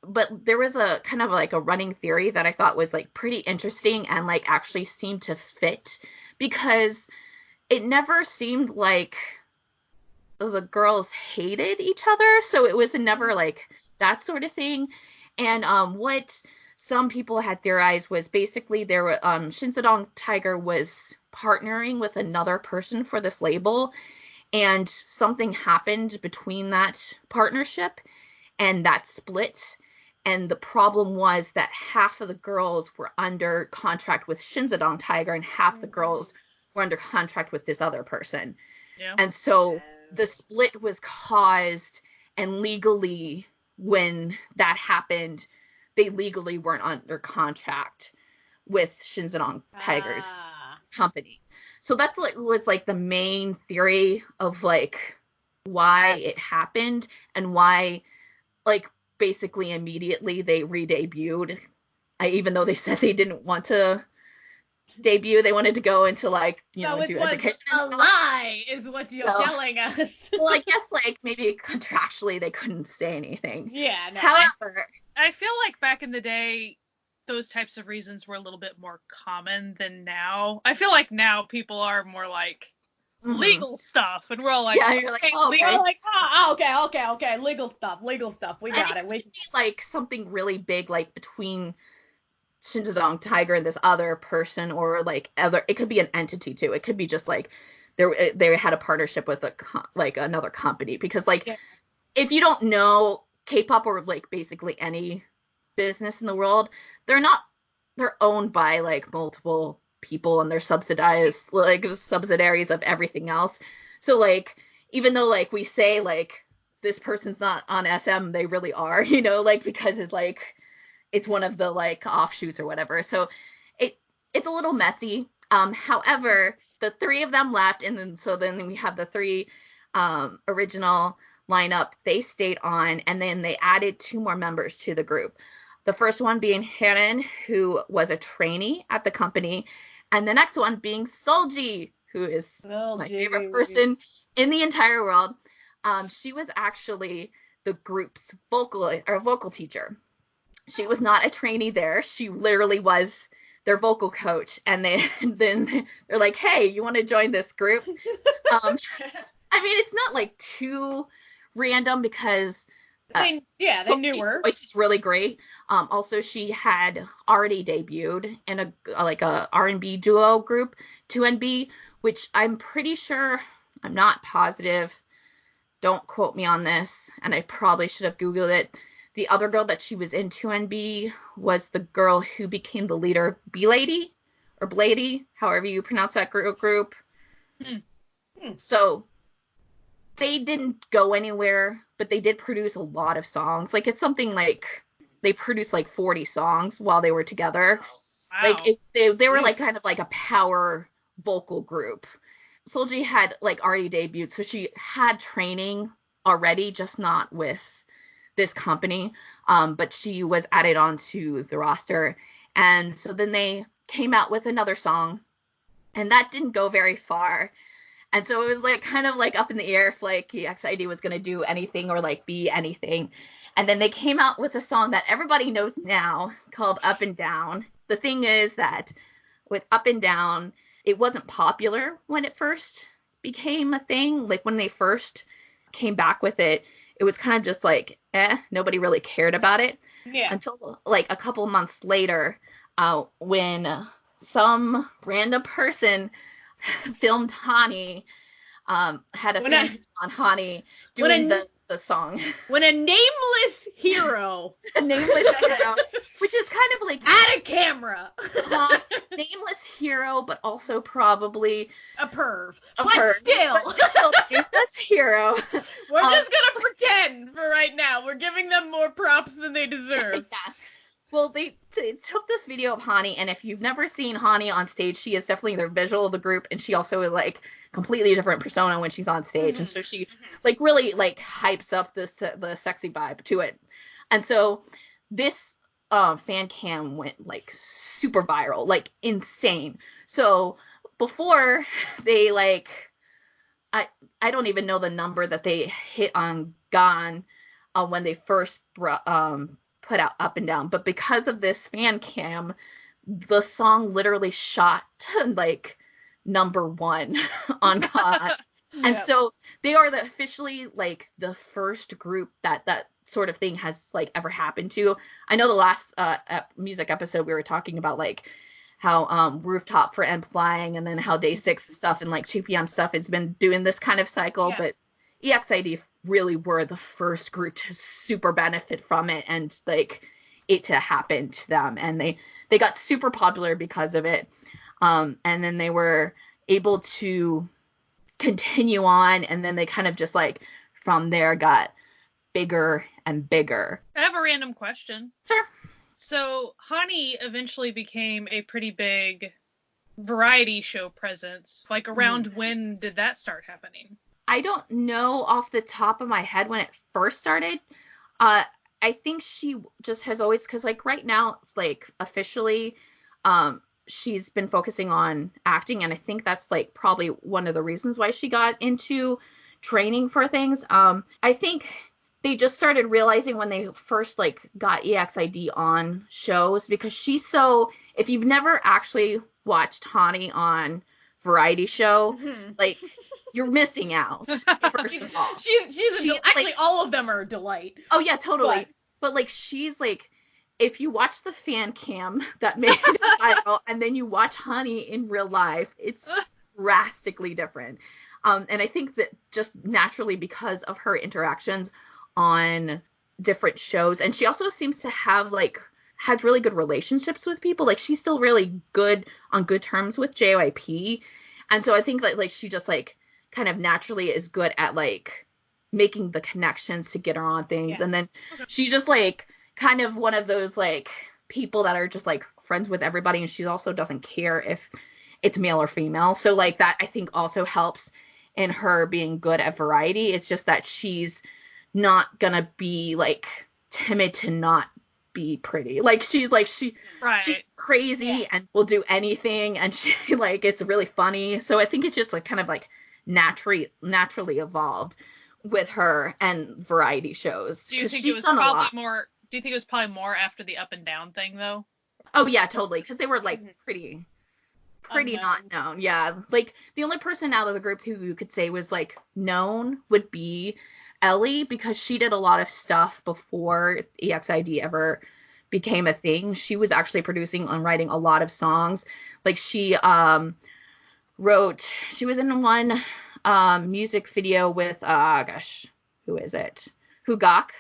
Speaker 3: But there was a kind of like a running theory that I thought was like pretty interesting and like actually seemed to fit, because it never seemed like the girls hated each other, so it was never like that sort of thing. And what some people had theorized was basically there were Shinsadong Tiger was partnering with another person for this label, and something happened between that partnership and that split. And the problem was that half of the girls were under contract with Shinsadong Tiger and half the girls were under contract with this other person.
Speaker 4: Yeah.
Speaker 3: And so the split was caused, and legally when that happened, they legally weren't under contract with Shinsadong Tiger's company. So that's like was like the main theory of like why it happened and why like basically immediately they re-debuted. Even though they said they didn't want to debut, they wanted to go into like, you know, do education.
Speaker 1: A lie is what you're telling us.
Speaker 3: Well, I guess like maybe contractually they couldn't say anything.
Speaker 1: Yeah. No,
Speaker 3: However,
Speaker 4: I feel like back in the day, those types of reasons were a little bit more common than now. I feel like now people are more like legal stuff, and we're all like,
Speaker 3: yeah, you're like,
Speaker 4: okay,
Speaker 3: oh, okay.
Speaker 1: We're like, okay, legal stuff, we got it.
Speaker 3: It could be like something really big, like between Shinsadong Tiger and this other person, or like other. It could be an entity too. It could be just like they had a partnership with like another company, because like if you don't know K-pop or like basically any business in the world, they're owned by like multiple people and they're subsidized, like subsidiaries of everything else. So like even though like we say like this person's not on SM, they really are, you know, like because it's like it's one of the like offshoots or whatever. So it's a little messy. However, the three of them left, and then we have the three original lineup. They stayed on, and then they added 2 more members to the group. The first one being Heren, who was a trainee at the company, and the next one being Solji, who is my favorite person in the entire world. She was actually the group's vocal teacher. She was not a trainee there. She literally was their vocal coach. And then they're like, hey, you want to join this group? I mean, it's not like too random because
Speaker 1: they knew her.
Speaker 3: Voice is really great. Also, she had already debuted in a R&B duo group, 2NB, which I'm pretty sure, I'm not positive, don't quote me on this, and I probably should have Googled it. The other girl that she was in 2NB was the girl who became the leader, B-Lady, or Blady, however you pronounce that group. So they didn't go anywhere, but they did produce a lot of songs. Like, it's something like they produced like 40 songs while they were together.
Speaker 4: Wow.
Speaker 3: Like, they were like kind of like a power vocal group. Solji had like already debuted, so she had training already, just not with this company. But she was added onto the roster. And so then they came out with another song, and that didn't go very far. And so it was like kind of like up in the air if like EXID was going to do anything or like be anything. And then they came out with a song that everybody knows now called Up and Down. The thing is that with Up and Down, it wasn't popular when it first became a thing. Like when they first came back with it, it was kind of just like, nobody really cared about it.
Speaker 1: Yeah.
Speaker 3: Until like a couple months later, when some random person filmed Hani, had a film on Hani doing the song.
Speaker 1: When a nameless hero.
Speaker 3: A nameless hero, which is kind of like
Speaker 1: At a camera.
Speaker 3: Nameless hero, but also probably
Speaker 1: a perv.
Speaker 3: A
Speaker 1: but
Speaker 3: perv.
Speaker 1: Still.
Speaker 3: Nameless hero.
Speaker 1: We're just gonna pretend for right now. We're giving them more props than they deserve.
Speaker 3: Yeah. Well, they took this video of Hani, and if you've never seen Hani on stage, she is definitely the visual of the group, and she also is like completely different persona when she's on stage, and so she like really like hypes up the sexy vibe to it, and so this fan cam went like super viral, like insane. So before they like, I don't even know the number that they hit on Gone when they first put out Up and Down, but because of this fan cam, the song literally shot to like number 1 on God. And so they are officially like the first group that sort of thing has like ever happened to. I know the last music episode we were talking about like how Rooftop for End Flying, and then how Day 6 stuff and like 2 p.m. stuff has been doing this kind of cycle, but EXID really were the first group to super benefit from it and like it to happen to them, and they got super popular because of it, and then they were able to continue on, and then they kind of just like from there got bigger and bigger.
Speaker 4: I have a random question.
Speaker 3: Sure.
Speaker 4: So Hani eventually became a pretty big variety show presence. Like around when did that start happening?
Speaker 3: I don't know off the top of my head when it first started. I think she just has always, because like right now it's like officially she's been focusing on acting, and I think that's like probably one of the reasons why she got into training for things. I think they just started realizing when they first like got EXID on shows, because she's so, if you've never actually watched Hani on variety show, like you're missing out, first of all.
Speaker 1: She's actually like, all of them are a delight.
Speaker 3: Oh yeah, totally. But like she's like, if you watch the fan cam that made it viral and then you watch Hani in real life, it's drastically different. And I think that just naturally because of her interactions on different shows, and she also seems to have like has really good relationships with people. Like she's still really good on good terms with JYP. And so I think that like she just like kind of naturally is good at like making the connections to get her on things. Yeah. And then she's just like kind of one of those like people that are just like friends with everybody, and she also doesn't care if it's male or female. So like that I think also helps in her being good at variety. It's just that she's not gonna be like timid to not be pretty. Like she's crazy and will do anything, and she like it's really funny. So I think it's just like kind of like naturally evolved with her and variety shows.
Speaker 4: Do you think it was probably more? Do you think it was probably more after the Up and Down thing though?
Speaker 3: Oh yeah, totally. Because they were like pretty unknown. Not known. Yeah, like the only person out of the group who you could say was like known would be Ellie, because she did a lot of stuff before EXID ever became a thing. She was actually producing and writing a lot of songs. Like she she was in one music video with who is it? Hugak.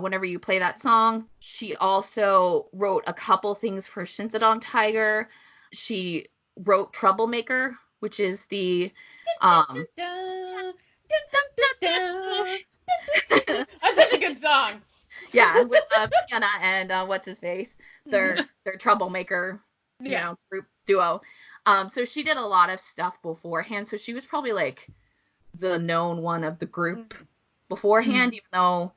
Speaker 3: Whenever you play that song. She also wrote a couple things for Shinsadong Tiger. She wrote Troublemaker, which is the
Speaker 1: That's such a good song.
Speaker 3: Yeah, with Piana and what's his face, their Troublemaker, group duo. So she did a lot of stuff beforehand. So she was probably like the known one of the group beforehand, even though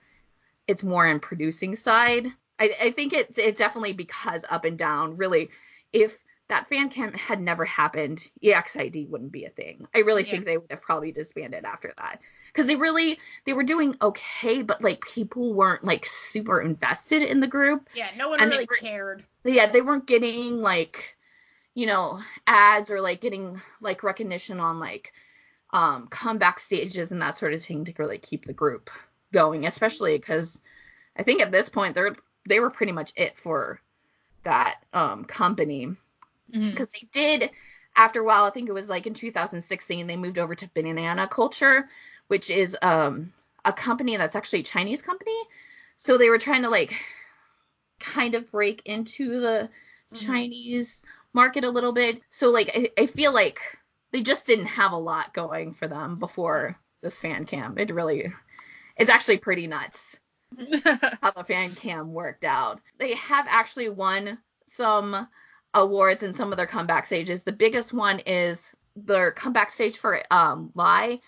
Speaker 3: it's more in producing side. I think it's definitely because Up and Down. Really, if that fan camp had never happened, EXID wouldn't be a thing. I really think they would have probably disbanded after that. Because they were doing okay, but like people weren't like super invested in the group.
Speaker 1: Yeah, no one really cared.
Speaker 3: Yeah, they weren't getting like, ads or like getting like recognition on like comeback stages and that sort of thing to really keep the group going, especially because I think at this point they were pretty much it for that company. Because they did, after a while, I think it was like in 2016, they moved over to Banana Culture, which is a a company that's actually a Chinese company. So they were trying to like kind of break into the Chinese market a little bit. So like I feel like they just didn't have a lot going for them before this fan cam. It's actually pretty nuts how the fan cam worked out. They have actually won some awards in some of their comeback stages. The biggest one is their comeback stage for Lie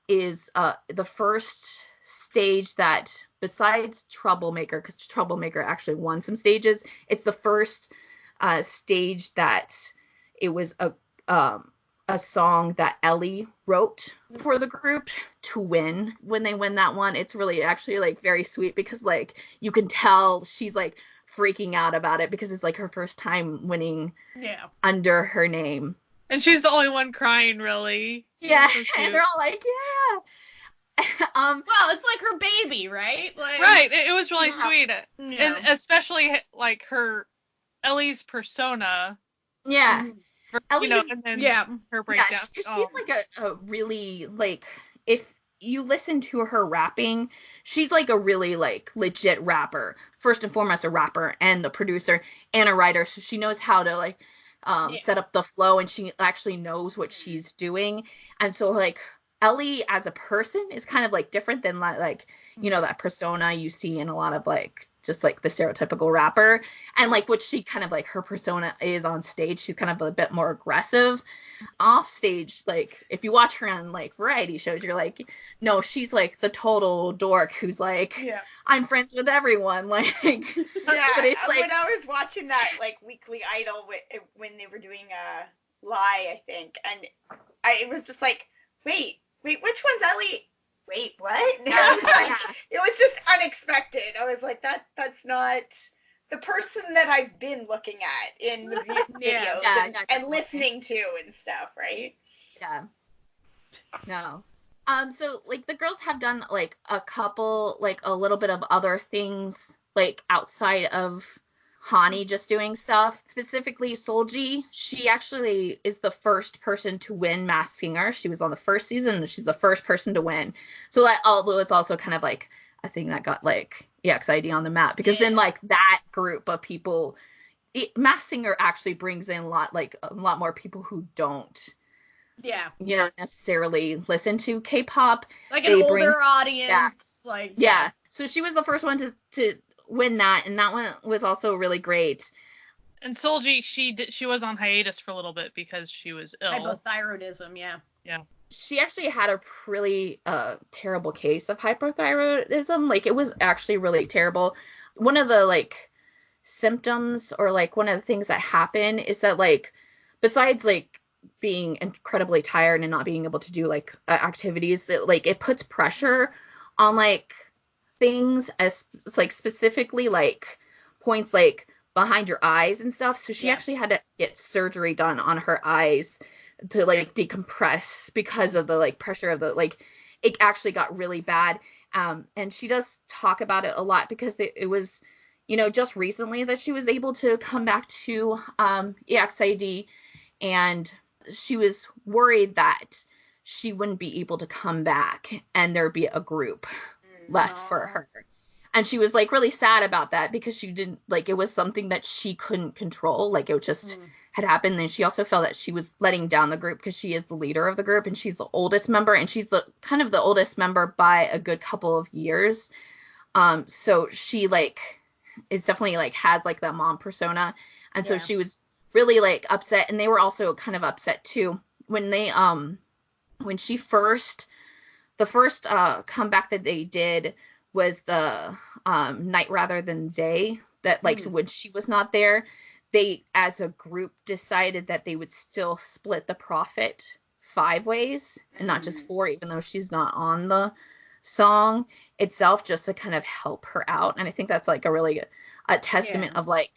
Speaker 3: is the first stage that, besides Troublemaker, because Troublemaker actually won some stages, it's the first stage that it was a song that Ellie wrote for the group to win. When they win that one, it's really actually like very sweet, because like you can tell she's like freaking out about it, because it's like her first time winning under her name.
Speaker 4: And she's the only one crying, really.
Speaker 3: Yeah, so and they're all like, yeah.
Speaker 1: Well, it's like her baby, right? Like,
Speaker 4: right. It was really sweet. Yeah. And especially like Ellie's persona.
Speaker 3: Yeah.
Speaker 4: You know, and then her breakdown.
Speaker 3: Yeah, she's like a really, like, if you listen to her rapping, she's like a really like legit rapper. First and foremost, a rapper and a producer and a writer. So she knows how to like set up the flow, and she actually knows what she's doing. And so like Ellie as a person is kind of like different than like you know, that persona you see in a lot of like just like the stereotypical rapper. And like what she kind of like her persona is on stage, she's kind of a bit more aggressive. Off stage, like if you watch her on like variety shows, you're like, no, she's like the total dork who's like, I'm friends with everyone. Like,
Speaker 2: but it's like, when I was watching that like Weekly Idol when they were doing Lie, I think, and it was just like, wait, which one's Ellie? Wait, what? And I was like, it was just unexpected. I was like, that's not the person that I've been looking at in the videos and listening to and stuff, right?
Speaker 3: Yeah. No. So like the girls have done like a couple, like a little bit of other things like outside of Hani just doing stuff. Specifically Solji, she actually is the first person to win Masked Singer. She was on the first season, and she's the first person to win. So that, although it's also kind of like a thing that got like EXID on the map, because then like that group of people, Masked Singer actually brings in a lot more people who don't you know, necessarily listen to K-pop,
Speaker 1: like an older audience.
Speaker 3: So she was the first one to win that, and that one was also really great.
Speaker 4: And Solji, she was on hiatus for a little bit because she was ill.
Speaker 1: Hypothyroidism, yeah.
Speaker 3: She actually had a really terrible case of hypothyroidism. Like, it was actually really terrible. One of the like symptoms, or like one of the things that happen, is that like besides like being incredibly tired and not being able to do like activities, that like it puts pressure on like things, as like specifically like points like behind your eyes and stuff. So she actually had to get surgery done on her eyes to like decompress because of the like pressure of the like, it actually got really bad. And she does talk about it a lot, because it was, you know, just recently that she was able to come back to EXID, and she was worried that she wouldn't be able to come back and there'd be a group left for her. And she was like really sad about that, because she didn't like, it was something that she couldn't control. Like, it just had happened. And she also felt that she was letting down the group, because she is the leader of the group and she's the oldest member, and she's the kind of the oldest member by a good couple of years. So she like is definitely like has like that mom persona. And so she was really like upset, and they were also kind of upset too when they when she the first comeback that they did was the Night Rather Than Day, that like when she was not there, they as a group decided that they would still split the profit 5 ways and not just 4, even though she's not on the song itself, just to kind of help her out. And I think that's like a really a testament of like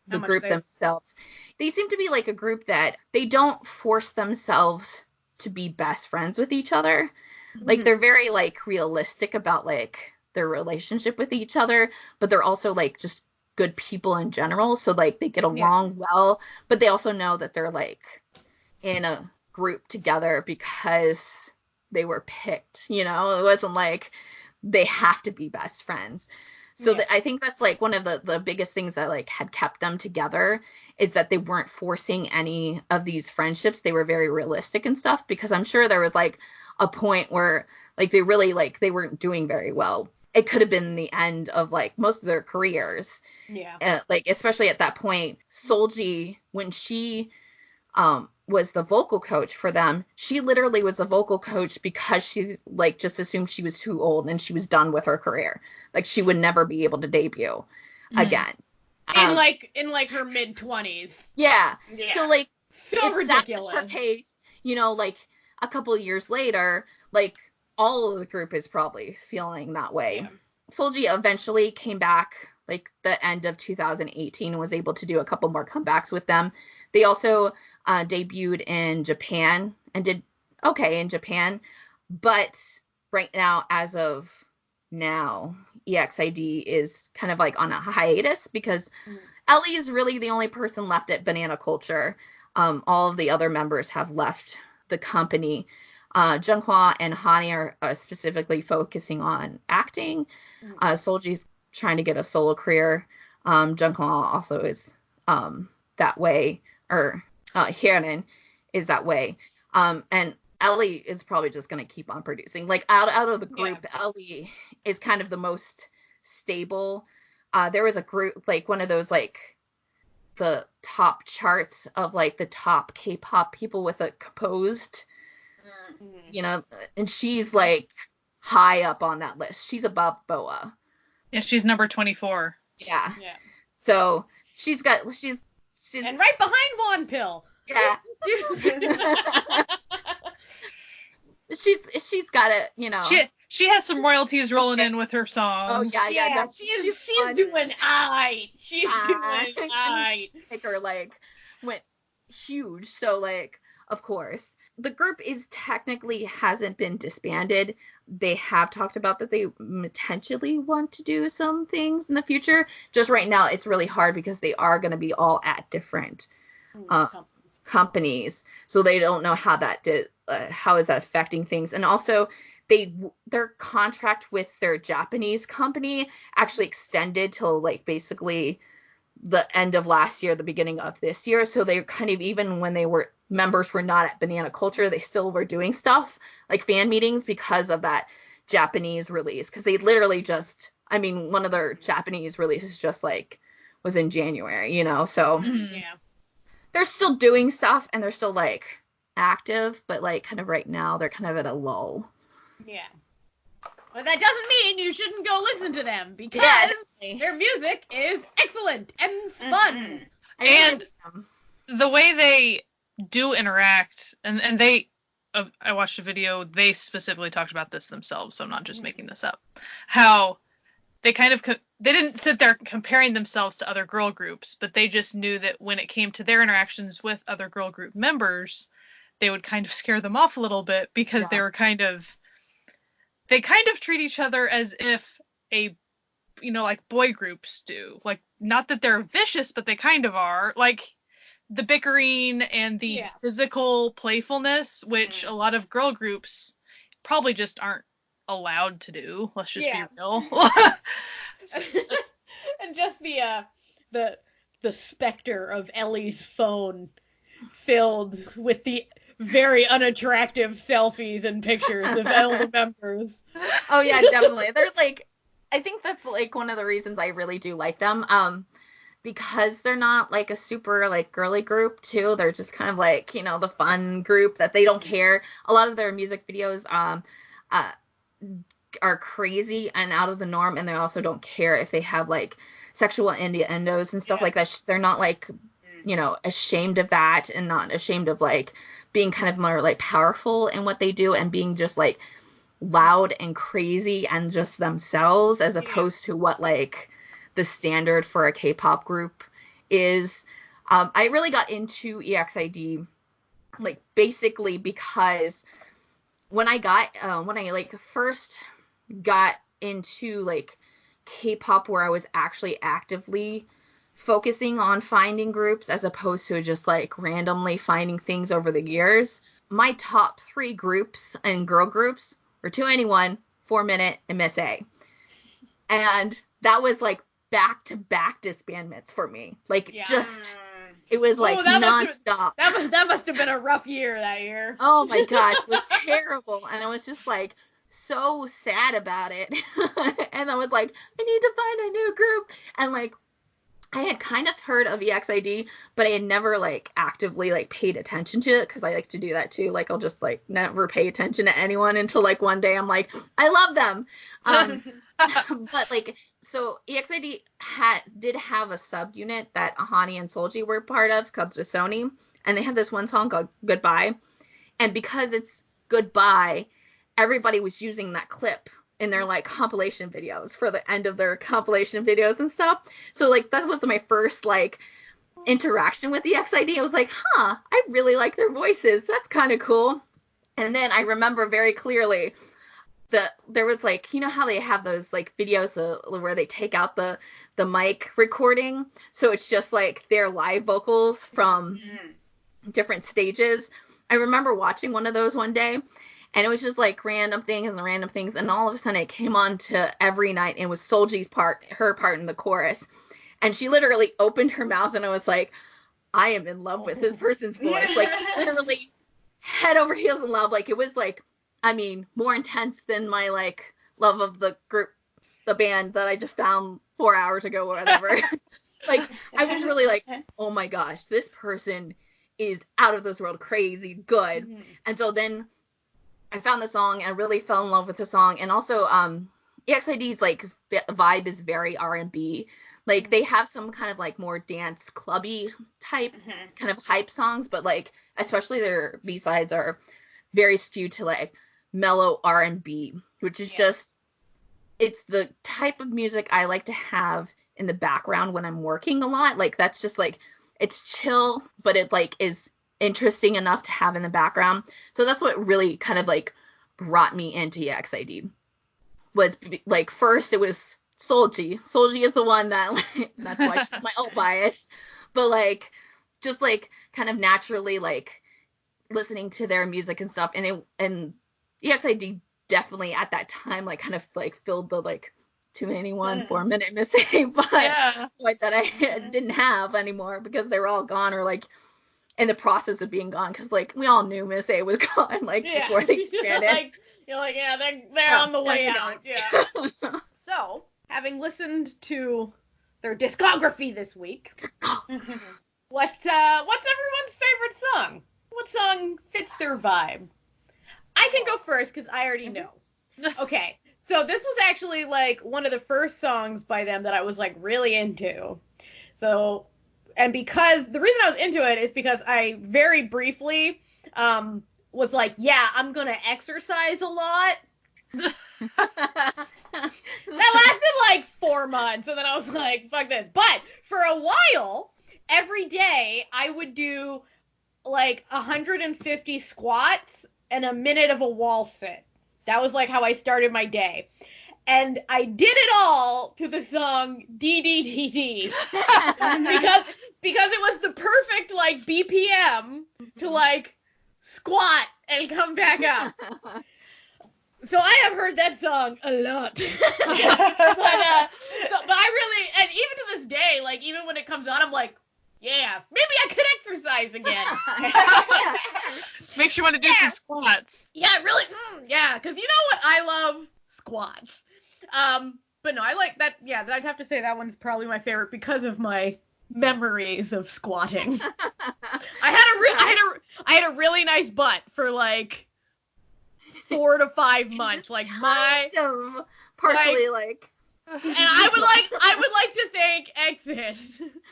Speaker 3: the group themselves. They seem to be like a group that they don't force themselves to be best friends with each other. Like, they're very like realistic about like their relationship with each other, but they're also like just good people in general. So like they get along well, but they also know that they're like in a group together because they were picked, you know. It wasn't like they have to be best friends. So I think that's like one of the biggest things that like had kept them together is that they weren't forcing any of these friendships. They were very realistic and stuff, because I'm sure there was like a point where like they really like they weren't doing very well. It could have been the end of like most of their careers.
Speaker 1: Yeah.
Speaker 3: Like especially at that point, Solji, when she was the vocal coach for them, she literally was the vocal coach because she like just assumed she was too old and she was done with her career. Like she would never be able to debut again.
Speaker 1: In like her mid-20s.
Speaker 3: Yeah.
Speaker 2: Yeah.
Speaker 3: So like
Speaker 1: So
Speaker 3: if
Speaker 1: ridiculous.
Speaker 3: that was her case, you know, like a couple of years later, like all of the group is probably feeling that way.
Speaker 1: Yeah.
Speaker 3: Solji eventually came back like the end of 2018 and was able to do a couple more comebacks with them. They also debuted in Japan and did okay in Japan. But right now, as of now, EXID is kind of like on a hiatus because Ellie is really the only person left at Banana Culture. All of the other members have left the company. Junghwa and Hani are specifically focusing on acting. Solji's trying to get a solo career. Junghwa also is that way, or Hyeonin is that way. And Ellie is probably just going to keep on producing. Like out of the group, Ellie is kind of the most stable. There was a group, like one of those like the top charts of like the top K-pop people with a composed, you know, and she's like high up on that list. She's above Boa.
Speaker 4: Yeah, she's number 24.
Speaker 3: Yeah.
Speaker 1: Yeah.
Speaker 3: So she's
Speaker 1: And right behind Wonpil.
Speaker 3: yeah. she's got it, you know.
Speaker 4: She has some royalties rolling in with her songs.
Speaker 3: Oh yeah.
Speaker 1: Yeah, she's doing aight. She's doing aight.
Speaker 3: Like her like went huge. So like, of course, the group is technically hasn't been disbanded. They have talked about that they potentially want to do some things in the future. Just right now, it's really hard because they are going to be all at different companies, so they don't know how that how is that affecting things. And also, their contract with their Japanese company actually extended till like basically the end of last year, the beginning of this year. So they kind of, even when members were not at Banana Culture, they still were doing stuff like fan meetings because of that Japanese release. Because they literally just, I mean, one of their Japanese releases just like was in January, you know. So they're still doing stuff and they're still like active, but like kind of right now they're kind of at a lull.
Speaker 1: Yeah. But that doesn't mean you shouldn't go listen to them, because their music is excellent and fun.
Speaker 4: And the way they do interact, and they, I watched a video, they specifically talked about this themselves, so I'm not just making this up, how they kind of, they didn't sit there comparing themselves to other girl groups, but they just knew that when it came to their interactions with other girl group members, they would kind of scare them off a little bit, because they were they kind of treat each other as if like boy groups do. Like, not that they're vicious, but they kind of are. Like, the bickering and the physical playfulness, which a lot of girl groups probably just aren't allowed to do. Let's just be real.
Speaker 1: And just the specter of Ellie's phone filled with the very unattractive selfies and pictures of all the members.
Speaker 3: Oh yeah, definitely. They're like, I think that's like one of the reasons I really do like them. Because they're not like a super like girly group too. They're just kind of like, you know, the fun group that they don't care. A lot of their music videos are crazy and out of the norm, and they also don't care if they have like sexual innuendos and stuff like that. They're not like, you know, ashamed of that, and not ashamed of like being kind of more like powerful in what they do and being just like loud and crazy and just themselves, as opposed to what like the standard for a K-pop group is. I really got into EXID like basically because when I like first got into like K-pop, where I was actually actively focusing on finding groups as opposed to just like randomly finding things over the years, my top 3 groups and girl groups were 2NE1, 4-minute, and Miss A. And that was like back-to-back disbandments for me. Like just, it was like nonstop.
Speaker 1: That must have been a rough year that year.
Speaker 3: Oh my gosh, it was terrible. And I was just like so sad about it. And I was like, I need to find a new group. And like, I had kind of heard of EXID, but I had never like actively like paid attention to it, because I like to do that too. Like I'll just like never pay attention to anyone until like one day I'm like, I love them. But like, so EXID did have a subunit that Ahani and Solji were part of called Sony, and they have this one song called Goodbye. And because it's Goodbye, everybody was using that clip in their like compilation videos for the end of their compilation videos and stuff. So like that was my first like interaction with the EXID. I was like, I really like their voices. That's kind of cool. And then I remember very clearly that there was like, you know how they have those like videos where they take out the mic recording, so it's just like their live vocals from different stages. I remember watching one of those one day, and it was just like random things, and all of a sudden it came on to Every Night, and it was Solji's part, her part in the chorus. And she literally opened her mouth, and I was like, I am in love with this person's voice. Like literally head over heels in love. Like it was like, I mean, more intense than my like love of the group, the band that I just found 4 hours ago or whatever. Like I was really like, oh my gosh, this person is out of this world crazy good. And so then I found the song and I really fell in love with the song. And also EXID's like vibe is very R&B. Like they have some kind of like more dance clubby type kind of hype songs, but like especially their B-sides are very skewed to like mellow R&B, which is just, it's the type of music I like to have in the background when I'm working a lot. Like that's just like, it's chill, but it like is interesting enough to have in the background. So that's what really kind of like brought me into EXID. Was like, first it was Solji. Solji is the one that like, that's why she's my alt bias. But like just like kind of naturally like listening to their music and stuff, and EXID definitely at that time like kind of like filled the like 281 4-minute Miss A but that I didn't have anymore because they were all gone or like in the process of being gone, because like we all knew Miss A was gone like before they expanded.
Speaker 1: You're like, yeah, they're on the way out. Yeah. So, having listened to their discography this week, what's everyone's favorite song? What song fits their vibe? I can go first because I already know. Okay, so this was actually like one of the first songs by them that I was like really into. So, and because the reason I was into it is because I very briefly was like, yeah, I'm gonna exercise a lot. That lasted like 4 months, and then I was like, fuck this. But for a while, every day I would do like 150 squats and a minute of a wall sit. That was like how I started my day. And I did it all to the song DDDD. because it was the perfect like BPM to like squat and come back up. So I have heard that song a lot. but I really, and even to this day, like even when it comes on, I'm like, yeah, maybe I could exercise again.
Speaker 4: Makes you want to do some squats.
Speaker 1: Yeah, really. Yeah, because you know what? I love squats. But no, I like that. Yeah, I'd have to say that one's probably my favorite because of my memories of squatting. I had a really nice butt for like 4 to 5 months. Like
Speaker 3: partially like.
Speaker 1: And I would like to thank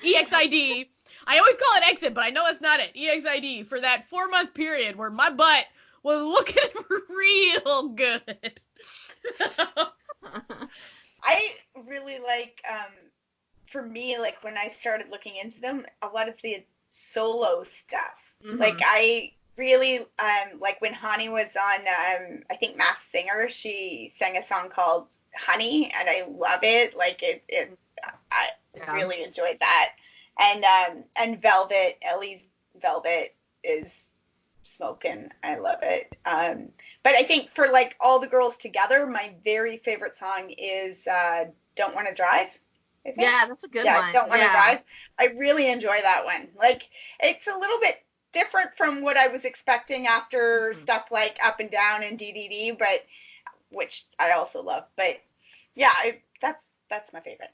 Speaker 1: EXID. I always call it Exit, but I know that's not it. EXID for that 4-month period where my butt was looking real good.
Speaker 2: I really like, for me, like when I started looking into them, a lot of the solo stuff. Like I really, like when Hani was on, I think Masked Singer, she sang a song called Honey, and I love it. Like I really enjoyed that. And Velvet, Ellie's Velvet is smoking. I love it. But I think for like all the girls together, my very favorite song is Don't Want to Drive. I think.
Speaker 3: Yeah, that's a good
Speaker 2: Yeah,
Speaker 3: one.
Speaker 2: Don't Want to Drive. I really enjoy that one. Like, it's a little bit different from what I was expecting after stuff like Up and Down and DDD, but which I also love. But yeah, that's my favorite.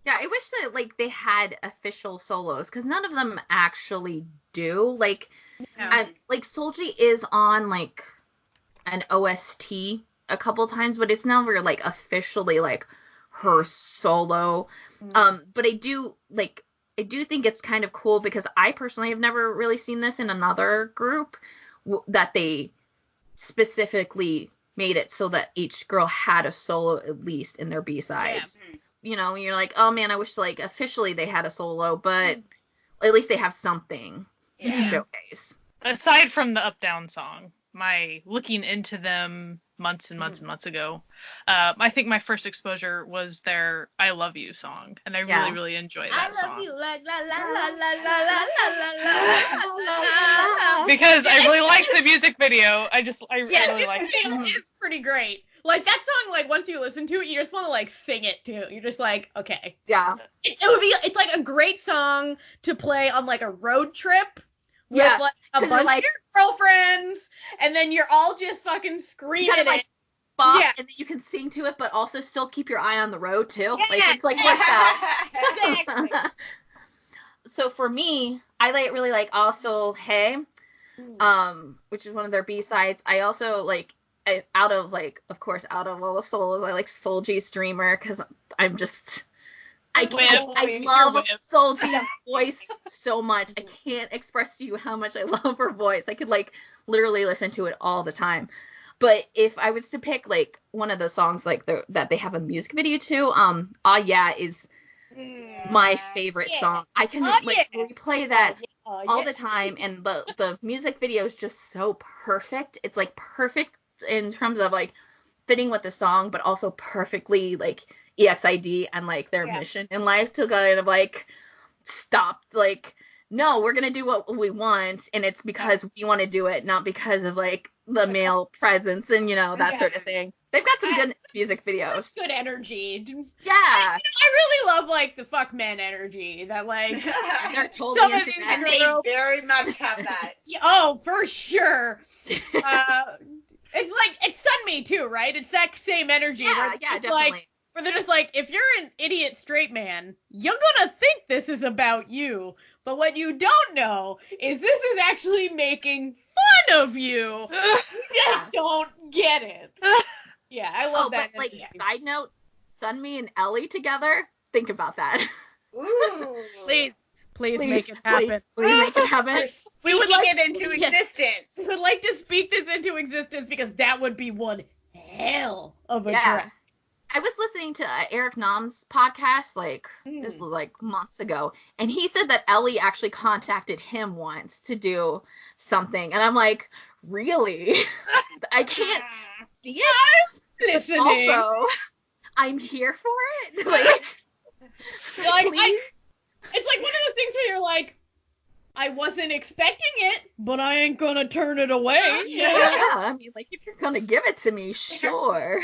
Speaker 3: Yeah, I wish that like they had official solos because none of them actually do. Like, like Solji is on like an OST a couple times, but it's never like officially like her solo. But I do think it's kind of cool because I personally have never really seen this in another group that they specifically made it so that each girl had a solo at least in their B-sides. Yeah. You know, you're like, oh man, I wish like officially they had a solo, but at least they have something to showcase.
Speaker 4: Aside from the Up Down song, my looking into them months and months and months ago, I think my first exposure was their I Love You song, and I really, really enjoy that song. I love you like la la la la la la la la la. Because I really liked the music video. I really liked it.
Speaker 1: It's pretty great. Like, that song, like, once you listen to it, you just want to, like, sing it, too. You're just like, okay.
Speaker 3: Yeah.
Speaker 1: It's, like, a great song to play on, like, a road trip with, like, a bunch of your girlfriends, and then you're all just fucking screaming it.
Speaker 3: Like, bop, and then you can sing to it, but also still keep your eye on the road, too. Yeah. Like, it's like, what's that? Exactly. So, for me, I really like Also Hey, which is one of their B-sides. I also, like, out of all the solos, I like Solji's Dreamer because I love Solji's voice so much. I can't express to you how much I love her voice. I could like literally listen to it all the time. But if I was to pick like one of the songs like that they have a music video to, Ah Yeah is my favorite song. I can replay that all the time, and the music video is just so perfect. It's like perfect in terms of like fitting with the song, but also perfectly like EXID and like their mission in life to kind of like stop, like, no, we're gonna do what we want, and it's because we want to do it, not because of like the male presence and that sort of thing. They've got some good music videos.
Speaker 1: Such good energy.
Speaker 3: Yeah.
Speaker 1: I really love like the fuck men energy that like
Speaker 3: they're totally into that.
Speaker 2: They very much have that.
Speaker 1: Oh, for sure. It's Sunmi too, right? It's that same energy.
Speaker 3: Yeah, definitely.
Speaker 1: Like, where they're just like, if you're an idiot straight man, you're gonna think this is about you. But what you don't know is this is actually making fun of you. You just don't get it. Yeah, I love that.
Speaker 3: But like, side note, Sunmi and Ellie together, think about that.
Speaker 2: Ooh.
Speaker 1: Please make it happen.
Speaker 3: Please make it happen.
Speaker 2: We would like it into existence.
Speaker 1: We would like to speak this into existence because that would be one hell of a track.
Speaker 3: I was listening to Eric Nam's podcast this was like months ago, and he said that Ellie actually contacted him once to do something, and I'm like, really? I can't see it.
Speaker 1: Listening.
Speaker 3: Also, I'm here for it. Please.
Speaker 1: It's like one of those things where you're like, I wasn't expecting it, but I ain't gonna turn it away.
Speaker 3: Yeah, I mean, like, if you're gonna give it to me, sure.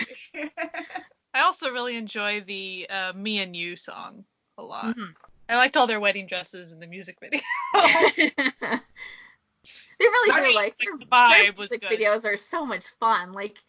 Speaker 4: I also really enjoy the Me and You song a lot. Mm-hmm. I liked all their wedding dresses in the music video.
Speaker 3: They really do, like, their music videos are so much fun. Like,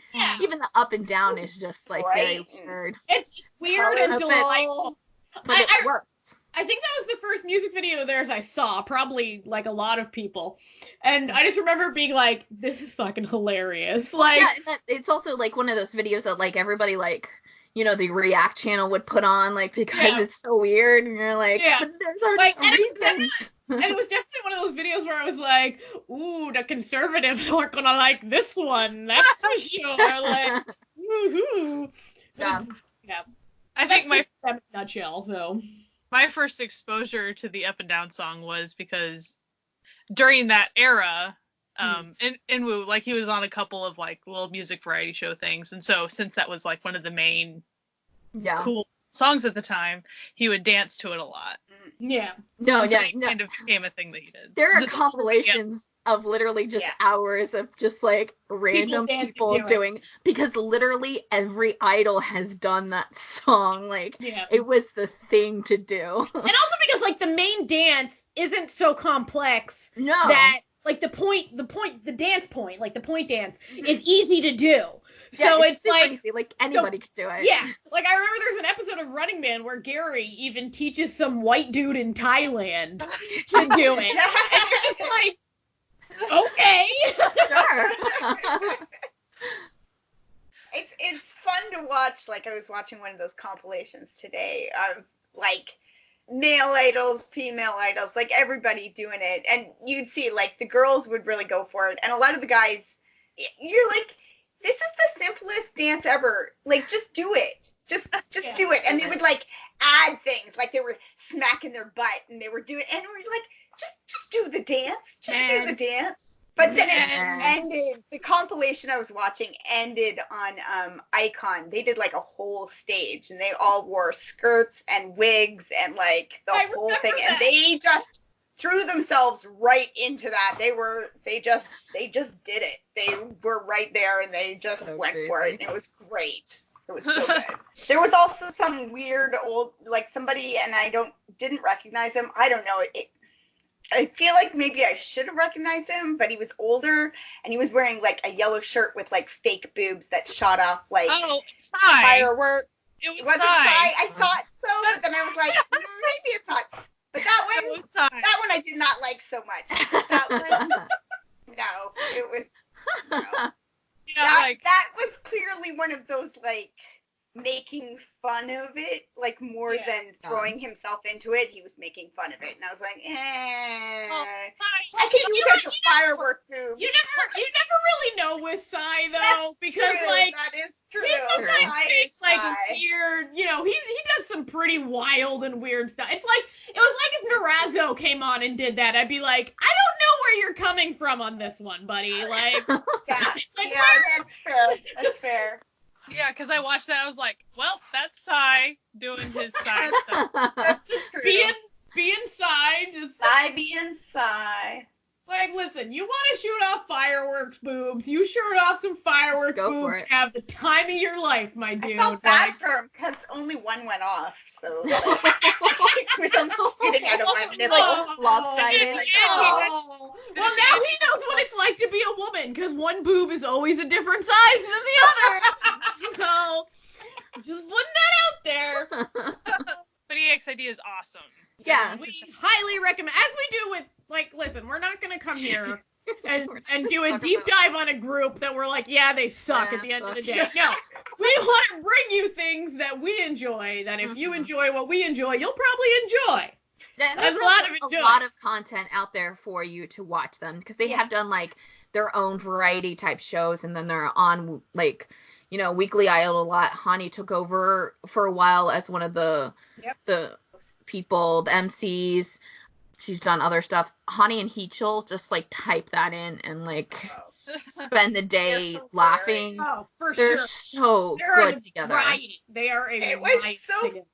Speaker 3: even the Up and Down is just, like, very weird.
Speaker 1: It's weird and delightful.
Speaker 3: But it works.
Speaker 1: I think that was the first music video of theirs I saw, probably like a lot of people. And I just remember being like, this is fucking hilarious. Like,
Speaker 3: yeah, it's also like one of those videos that like everybody like, the React channel would put on, like, because it's so weird, and you're like, but there's already a reason.
Speaker 1: And it was definitely one of those videos where I was like, ooh, the conservatives aren't gonna like this one, that's for sure. Like, woohoo.
Speaker 4: Yeah. I think in
Speaker 1: a nutshell, so.
Speaker 4: My first exposure to the Up and Down song was because during that era, Inwoo, like, he was on a couple of like little music variety show things, and so since that was like one of the main cool songs at the time, he would dance to it a lot.
Speaker 1: Yeah.
Speaker 4: Kind of became a thing that he did.
Speaker 3: There are compilations of literally just
Speaker 2: Yeah.
Speaker 3: hours of just like random people doing, because literally every idol has done that song. Like, it was the thing to do.
Speaker 1: And also because like the main dance isn't so complex.
Speaker 3: No.
Speaker 1: That like the dance point, like the point dance is easy to do. So it's
Speaker 3: super
Speaker 1: like
Speaker 3: easy. Like anybody could do it.
Speaker 1: Yeah. Like I remember there's an episode of Running Man where Gary even teaches some white dude in Thailand to do it. And you're just like, okay.
Speaker 3: Sure.
Speaker 2: It's fun to watch. Like, I was watching one of those compilations today of like male idols, female idols, like everybody doing it, and you'd see like the girls would really go for it, and a lot of the guys, you're like, this is the simplest dance ever. Like, just do it. Just do it. And they would like add things, like they were smacking their butt and they were doing, and we're like, just do the dance. Do the dance. But then it ended, the compilation I was watching ended on Icon. They did like a whole stage, and they all wore skirts and wigs and like the whole thing. And they just threw themselves right into that. They just did it. They were right there, and they just went for it. And it was great. It was so good. There was also some weird old, like somebody, and I didn't recognize him. I don't know. I feel like maybe I should have recognized him, but he was older, and he was wearing like a yellow shirt with like fake boobs that shot off like fireworks.
Speaker 4: It
Speaker 2: was Sai. I thought so, but then I was like, maybe it's not. But that one I did not like so much. That one, no, it was. No.
Speaker 4: Yeah,
Speaker 2: that was clearly one of those like making fun of it, like more than throwing himself into it. He was making fun of it, and I was like, I could use that for firework boobs.
Speaker 1: You never really know with Sai though, because
Speaker 2: true.
Speaker 1: like
Speaker 2: that is true.
Speaker 1: He sometimes takes like
Speaker 2: Sai.
Speaker 1: weird, he does some pretty wild and weird stuff. It was like if Narazzo came on and did that, I'd be like, I don't know where you're coming from on this one, buddy. Like,
Speaker 2: that's fair. That's fair.
Speaker 4: Yeah, because I watched that, I was like, well, that's Sai doing his Sai stuff.
Speaker 2: That's true.
Speaker 1: Being Sai, just
Speaker 2: Sai being Sai.
Speaker 1: Like, listen, you want to shoot off fireworks boobs? You shoot off some fireworks boobs. Have the time of your life, my dude.
Speaker 2: I felt bad for him because only one went off, so like, she was only shooting out of one nipple.
Speaker 3: Lopsided.
Speaker 1: Oh. Well, now he knows what it's like to be a woman, because one boob is always a different size than the other. So, just putting that out there.
Speaker 4: But EXID is awesome.
Speaker 1: Yeah, we highly recommend, as we do with, like, listen, we're not going to come here and do a deep dive on a group that we're like, yeah, they suck at the end of the day. No, we want to bring you things that we enjoy, that if you enjoy what we enjoy, you'll probably enjoy.
Speaker 3: Yeah, there's a lot of content out there for you to watch them, because they have done, like, their own variety type shows, and then they're on, like, Weekly Idol a lot. Hani took over for a while as one of the people, the MCs. She's done other stuff. Hani and Heechul just like type that in and like spend the day laughing.
Speaker 1: Oh, for
Speaker 3: They're
Speaker 1: sure.
Speaker 3: so
Speaker 1: They're
Speaker 3: good together.
Speaker 1: They are a
Speaker 2: It was
Speaker 1: right
Speaker 2: so
Speaker 1: together.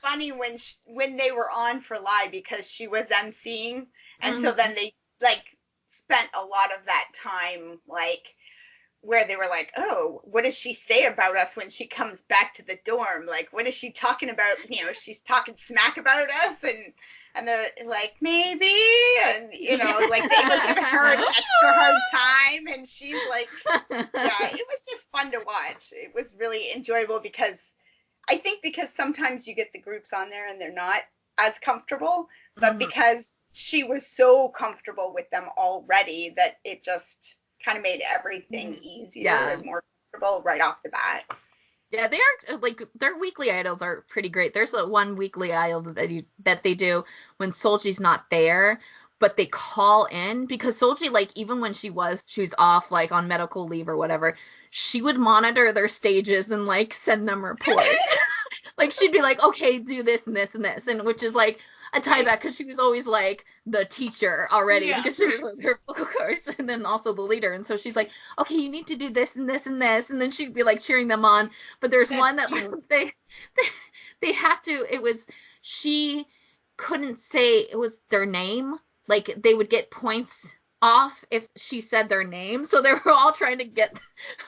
Speaker 2: funny when they were on for live, because she was emceeing, and so then they like spent a lot of that time like where they were like, oh, what does she say about us when she comes back to the dorm? Like, what is she talking about? She's talking smack about us, and they're like, maybe, and like they were giving her an extra hard time, and she's like, yeah, it was just fun to watch. It was really enjoyable, because sometimes you get the groups on there and they're not as comfortable, but because she was so comfortable with them already that it just kind of made everything easier and more comfortable right off the bat.
Speaker 3: Yeah, they are, like, their weekly idols are pretty great. There's one weekly idol that they do when Solji's not there, but they call in, because Solji, like, even when she was off, like, on medical leave or whatever, she would monitor their stages and, like, send them reports. Like, she'd be like, okay, do this and this and this, and which is, like, a tie back, because she was always like the teacher already, because she was like her vocal coach and then also the leader, and so she's like, okay, you need to do this and this and this, and then she'd be like cheering them on. But there's one that like, they have to, she couldn't say it was their name, like they would get points off if she said their name, so they were all trying to get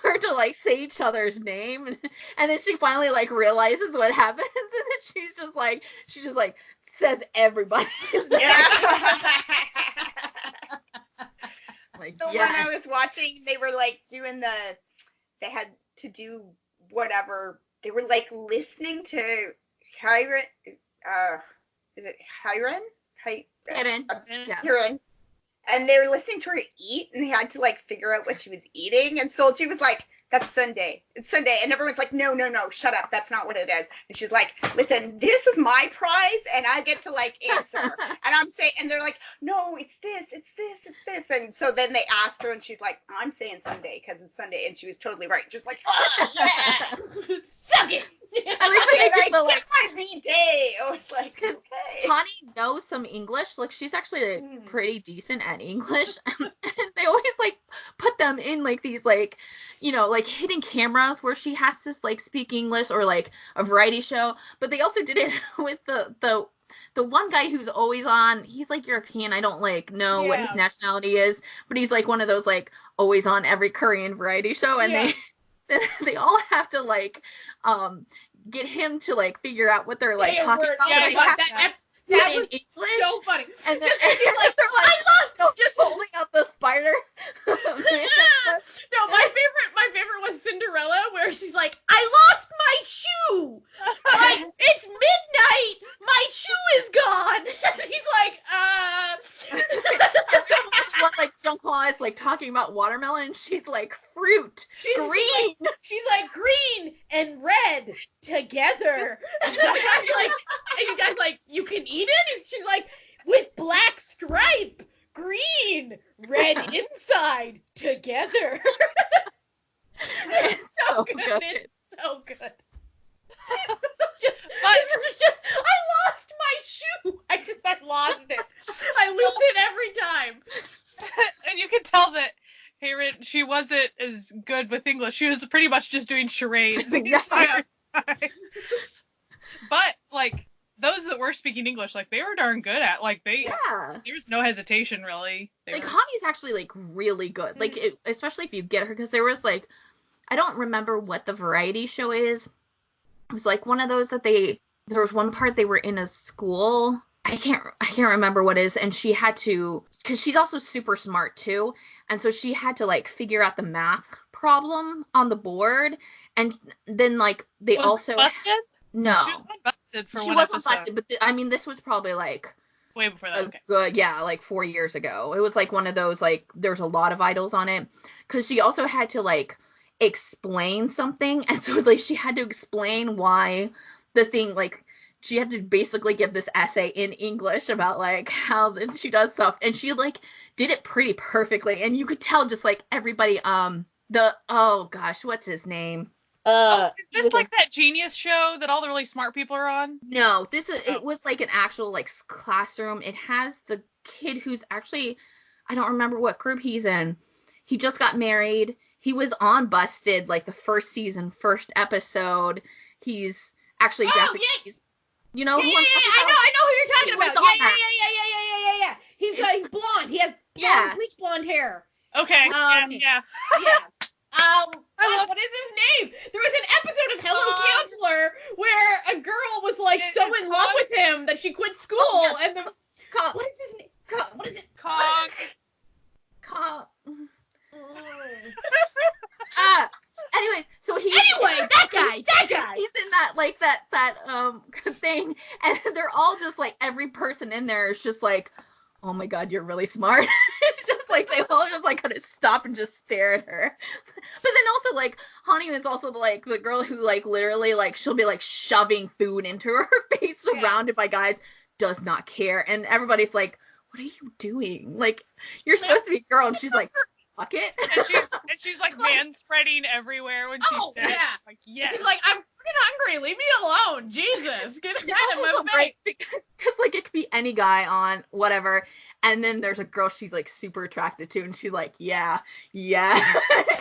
Speaker 3: her to like say each other's name, and then she finally like realizes what happens, and then she just like says everybody's name. Like,
Speaker 2: The one I was watching, they were like doing they had to do whatever. They were like listening to Hiren, is it Hiren?
Speaker 3: Yeah.
Speaker 2: Hiren. And they were listening to her eat, and they had to like figure out what she was eating. And Solji was like, "That's Sunday. It's Sunday." And everyone's like, "No, shut up. That's not what it is." And she's like, "Listen, this is my prize, and I get to like answer." And I'm saying, and they're like, "No, it's this. And so then they asked her, and she's like, "I'm saying Sunday because it's Sunday," and she was totally right. Just like, "Oh yeah, suck it." I get my B-day. I was like, okay.
Speaker 3: Connie knows some English. Like, she's actually pretty decent at English. And they always, like, put them in, like, these, like, you know, like, hidden cameras where she has to, like, speak English, or, like, a variety show. But they also did it with the one guy who's always on. He's, like, European. I don't, like, know what his nationality is. But he's, like, one of those, like, always on every Korean variety show. And they all have to, like, get him to like figure out what they're like talking about.
Speaker 1: Yeah, that
Speaker 3: in
Speaker 1: was
Speaker 3: English.
Speaker 1: So funny.
Speaker 3: And then she's like, they're like, I lost. Just holding up the spider.
Speaker 1: No, my favorite was Cinderella, where she's like, I lost my shoe. Like, it's midnight. My shoe is gone. And he's like,
Speaker 3: One like Jungkook is like talking about watermelon. And she's like, fruit. Green.
Speaker 1: She's like green and red together. And you guys like, you can eat it? She's like, with black stripe. Green, red inside, together. It's so good. It's so good. I lost my shoe. I lost it. I lose it every time.
Speaker 4: And you can tell that Hayden, she wasn't as good with English. She was pretty much just doing charades the entire time. But, like, those that were speaking English, like, they were darn good at, like, there was no hesitation, really.
Speaker 3: Hani's actually, like, really good. Like, especially if you get her, because there was, like, I don't remember what the variety show is. It was, like, one of those that there was one part they were in a school. I can't remember what it is, and she had to, because she's also super smart, too, and so she had to, like, figure out the math problem on the board, and then, like, they also...
Speaker 4: Busted?
Speaker 3: No.
Speaker 4: She was busted for
Speaker 3: she
Speaker 4: one
Speaker 3: wasn't
Speaker 4: episode.
Speaker 3: busted, but I mean, this was probably like
Speaker 4: way before that. Okay.
Speaker 3: Good, yeah, like 4 years ago. It was like one of those, like, there's a lot of idols on it, because she also had to like explain something, and so like she had to explain why the thing, like, she had to basically give this essay in English about like how she does stuff, and she like did it pretty perfectly, and you could tell just like everybody, oh gosh, what's his name?
Speaker 4: Is this like that Genius show that all the really smart people are on?
Speaker 3: No, it was like an actual like classroom. It has the kid who's actually, I don't remember what group he's in. He just got married. He was on Busted like the first season, first episode. He's actually Japanese.
Speaker 1: Yeah.
Speaker 3: You know who
Speaker 1: I know who you're talking about. Yeah. He's blonde. He has bleach blonde hair.
Speaker 4: Okay.
Speaker 1: Yeah. What is his name? There was an episode of Hello Counselor where a girl was like so in love with him that she quit school, and what is his name? What is it?
Speaker 4: Kong.
Speaker 3: Anyway, so
Speaker 1: that guy.
Speaker 3: He's in that thing, and they're all just like, every person in there is just like, oh my god, you're really smart. It's just like they all just like kind of stop and just stare at her. But then also like Hani is also like the girl who like literally like she'll be like shoving food into her face, surrounded by guys, does not care, and everybody's like, what are you doing? Like, you're supposed to be a girl, and she's like, fuck it.
Speaker 4: And she's like man-spreading everywhere when she's there.
Speaker 1: Yeah.
Speaker 4: Like, yes.
Speaker 1: She's like, I'm freaking hungry. Leave me alone. Jesus. Get out of my face.
Speaker 3: Because like it could be any guy on whatever, and then there's a girl she's like super attracted to, and she's like, yeah.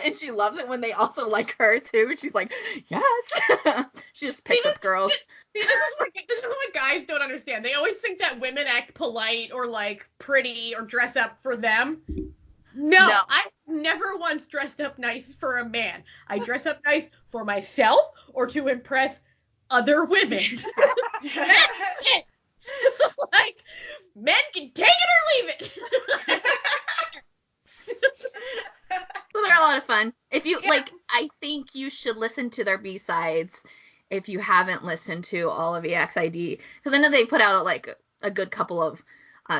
Speaker 3: And she loves it when they also like her too. She's like, yes. She just picks up girls.
Speaker 1: See, this is what guys don't understand. They always think that women act polite or like pretty or dress up for them. No,
Speaker 3: No.
Speaker 1: I never once dressed up nice for a man. I dress up nice for myself or to impress other women. That's it. Like, men can take it or leave it.
Speaker 3: So they're a lot of fun. If you like, I think you should listen to their B-sides if you haven't listened to all of EXID, because I know they put out like a good couple of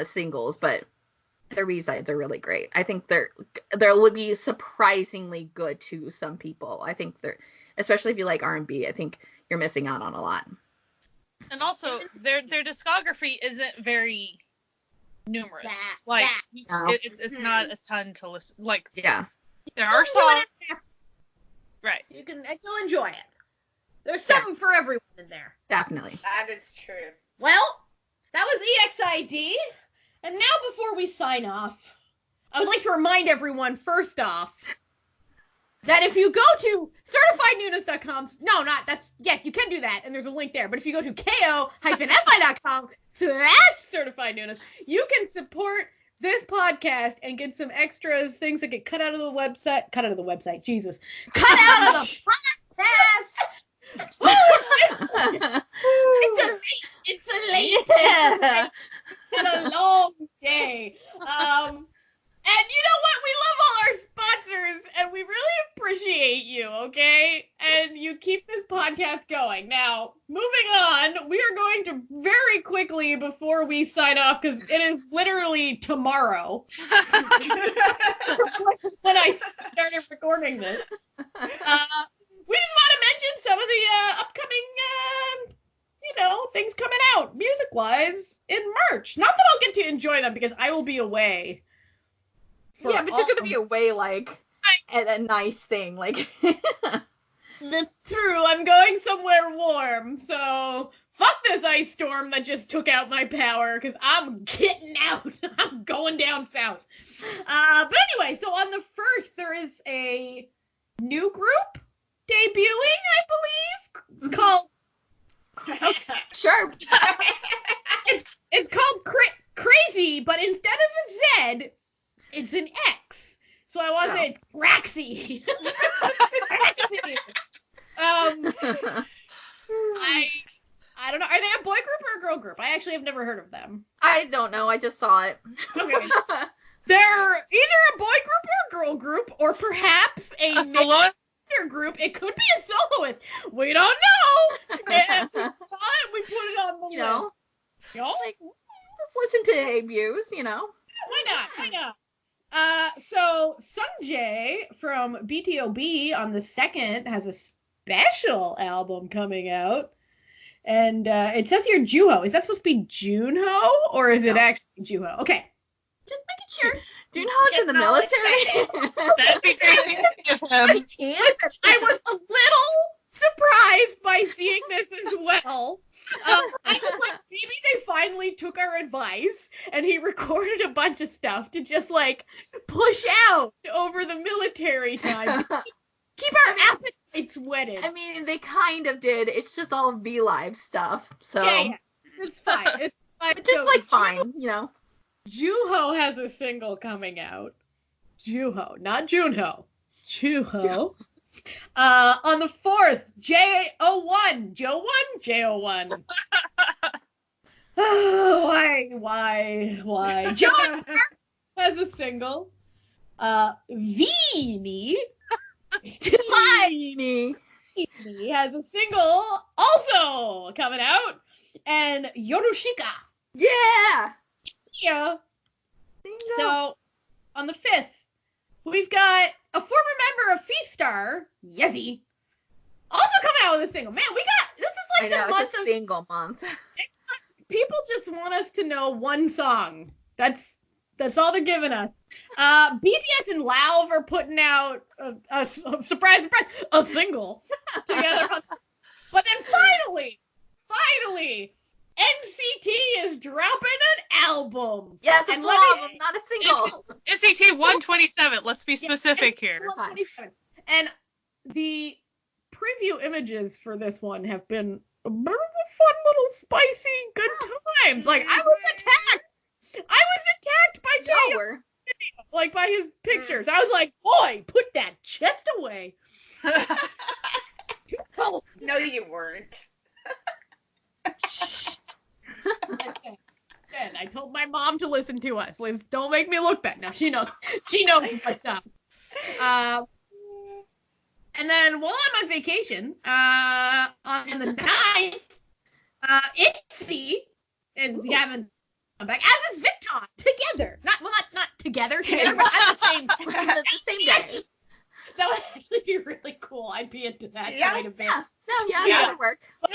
Speaker 3: singles, but their B-sides are really great. I think they're would be surprisingly good to some people. I think they're, especially if you like R&B, I think you're missing out on a lot.
Speaker 4: And also, their discography isn't very numerous. It's not a ton to listen. Like,
Speaker 3: Yeah.
Speaker 4: there are songs. Right.
Speaker 1: You'll enjoy it. There's something for everyone in there.
Speaker 3: Definitely.
Speaker 2: That is true.
Speaker 1: Well, that was EXID. And now before we sign off, I would like to remind everyone, first off, that if you go to certifiednewness.com, yes, you can do that, and there's a link there, but if you go to ko-fi.com/certifiednewness, you can support this podcast and get some extras, things that get cut out of the website, Jesus. Cut out of the podcast! It's a late. It's been a long day. And you know what? We love all our sponsors, and we really appreciate you, okay? And you keep this podcast going. Now, moving on, we are going to very quickly, before we sign off, because it is literally tomorrow, when I started recording this, we just want to mention some of the upcoming, things coming out, music-wise, in March. Not that I'll get to enjoy them, because I will be away.
Speaker 3: Yeah, but you're going to be away, like, at a nice thing, like.
Speaker 1: That's true. I'm going somewhere warm, so fuck this ice storm that just took out my power, because I'm getting out. I'm going down south. But anyway, so on the 1st, there is a new group debuting, I believe, called...
Speaker 3: Sure.
Speaker 1: It's called Crazy, but instead of a Z, it's an X. So I want to say it's Raxy. I don't know. Are they a boy group or a girl group? I actually have never heard of them.
Speaker 3: I don't know. I just saw it.
Speaker 1: Okay. They're either a boy group or a girl group, or perhaps a
Speaker 4: soloist
Speaker 1: group. It could be a soloist. We don't know. And we saw it. We put it on the list.
Speaker 3: Like, listen to debuts,
Speaker 1: Why not? So Sungjae from BTOB on the 2nd has a special album coming out. And it says here Juho. Is that supposed to be Junho, or is it actually Juho? Okay. Just making sure.
Speaker 3: Junho's in the military.
Speaker 4: That'd be great.
Speaker 1: I was a little surprised by seeing this as well. I was like, maybe they finally took our advice and he recorded a bunch of stuff to just like push out over the military time. Keep our appetites whetted.
Speaker 3: I mean, they kind of did. It's just all V-Live stuff. So
Speaker 1: yeah. It's fine. It's fine.
Speaker 3: But just like fine,
Speaker 1: Juho has a single coming out. Juho, not Junho. Juho. On the 4th, J01. J01. Oh, why? John has a single. Vini. Tiny has a single also coming out. And Yorushika.
Speaker 3: Yeah.
Speaker 1: So, on the 5th, we've got a former member of Feastar, Jessie, also coming out with a single. Man, this is like the month of
Speaker 3: single month.
Speaker 1: People just want us to know one song. That's all they're giving us. BTS and Lauv are putting out a surprise, a single together. But then finally, NCT is dropping an album.
Speaker 3: Yeah, it's a full album, not a single.
Speaker 4: NCT 127. Let's be specific here.
Speaker 1: 127. And the preview images for this one have been a bit of a fun little spicy good times. Like, I was attacked by Taeyong, like by his words. I was like, boy, put that chest away. Oh.
Speaker 2: No, you weren't.
Speaker 1: Okay. Good. I told my mom to listen to us. Liz, don't make me look bad. Now she knows. She knows what's up. And then while I'm on vacation, on the 9th, ITZY is having come back, as is Victon, together. Not together, but at the same day. That would actually be really cool. I'd be into that kind of event.
Speaker 3: That would work.
Speaker 1: But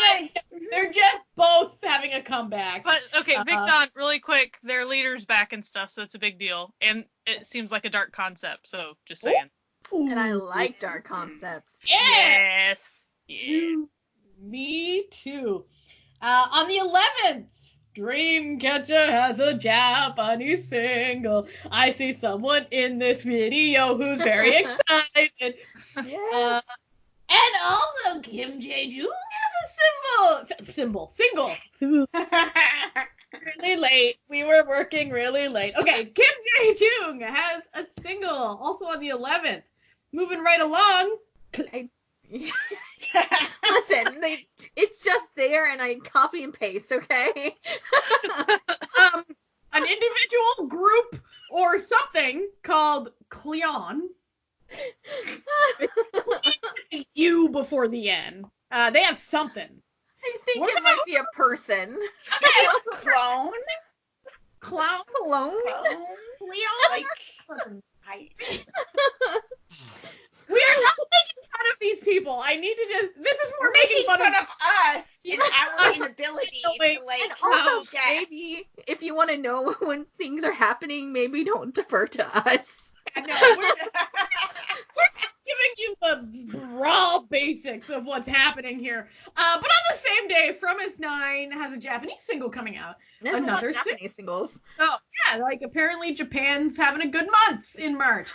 Speaker 1: they're just both having a comeback.
Speaker 4: But, okay, Victon, really quick, their leader's back and stuff, so it's a big deal. And it seems like a dark concept, so just saying.
Speaker 1: Ooh.
Speaker 3: And I like dark concepts.
Speaker 1: Yeah.
Speaker 4: Yes.
Speaker 1: Me too. On the 11th, Dreamcatcher has a Japanese single. I see someone in this video who's very excited.
Speaker 3: Yeah.
Speaker 1: And also Kim Jae-jung has a single. Really late. We were working really late. Okay, Kim Jae-jung has a single, also on the 11th. Moving right along.
Speaker 3: Listen, it's just there, and I copy and paste, okay?
Speaker 1: An individual group or something called Cleon. U before the N. They have something.
Speaker 3: I think it might be a person.
Speaker 2: Okay, clone.
Speaker 3: Cologne?
Speaker 2: Like,
Speaker 1: We are not making fun of these people. I need to just. This is more
Speaker 2: making fun of us
Speaker 1: Yeah.
Speaker 2: and our inability to
Speaker 3: And also,
Speaker 2: guess.
Speaker 3: maybe if you want to know when things are happening, maybe don't defer to us.
Speaker 1: No, we're giving you the raw basics of what's happening here. But on the same day, From Is 9 has a Japanese single coming out.
Speaker 3: There's
Speaker 1: Another
Speaker 3: a lot of Japanese singles.
Speaker 1: Oh, yeah, like apparently Japan's having a good month in March.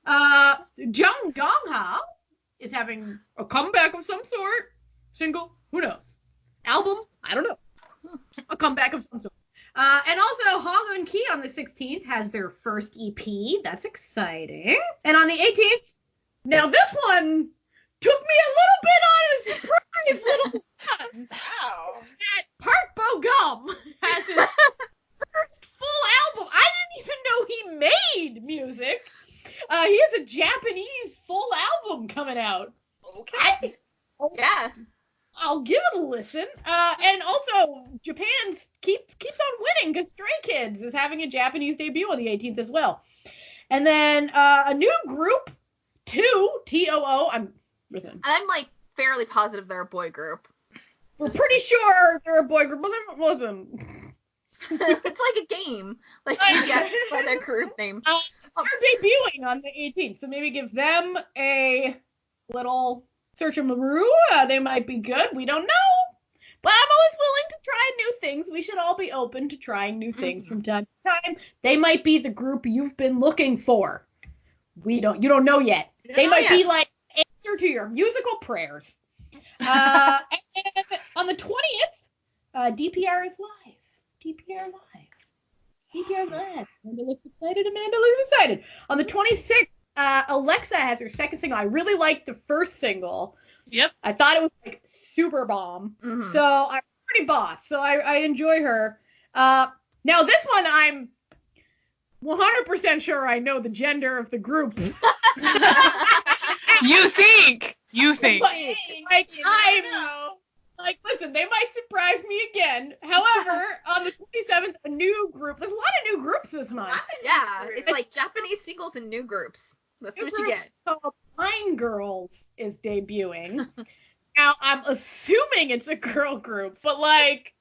Speaker 1: Jung Dong-ha is having a comeback of some sort. Single, who knows? Album, I don't know. A comeback of some sort. And also Hong Eun-ki on the 16th has their first EP. That's exciting. And on the 18th, now this one took me a little bit on a surprise little fun.
Speaker 2: Wow.
Speaker 1: That Park Bo-gum has his first full album. I didn't even know he made music. He has a Japanese full album coming out.
Speaker 2: Okay.
Speaker 3: Yeah.
Speaker 1: I'll give it a listen. And also, Japan keeps on winning because Stray Kids is having a Japanese debut on the 18th as well. And then a new group, TOO.
Speaker 3: I'm like fairly positive they're a boy group.
Speaker 1: We're pretty sure they're a boy group, but it wasn't.
Speaker 3: It's like a game. Like you guess by their group name.
Speaker 1: They're debuting on the 18th, so maybe give them a little search of Maru. They might be good. We don't know. But I'm always willing to try new things. We should all be open to trying new things from time to time. They might be the group you've been looking for. You don't know yet. They might be like answer to your musical prayers. And on the 20th, DPR is live. DPR live. Amanda looks excited. On the 26th, Alexa has her second single. I really liked the first single.
Speaker 4: Yep.
Speaker 1: I thought it was like super bomb.
Speaker 3: Mm-hmm.
Speaker 1: So I'm pretty boss. So I enjoy her. Now this one I'm 100% sure I know the gender of the group.
Speaker 4: You think.
Speaker 1: Like, listen, they might surprise me again. However, on the 27th, a new group. There's a lot of new groups this month.
Speaker 3: Yeah, it's like Japanese singles and new groups. That's what you get.
Speaker 1: Called Pine Girls is debuting. Now, I'm assuming it's a girl group, but like...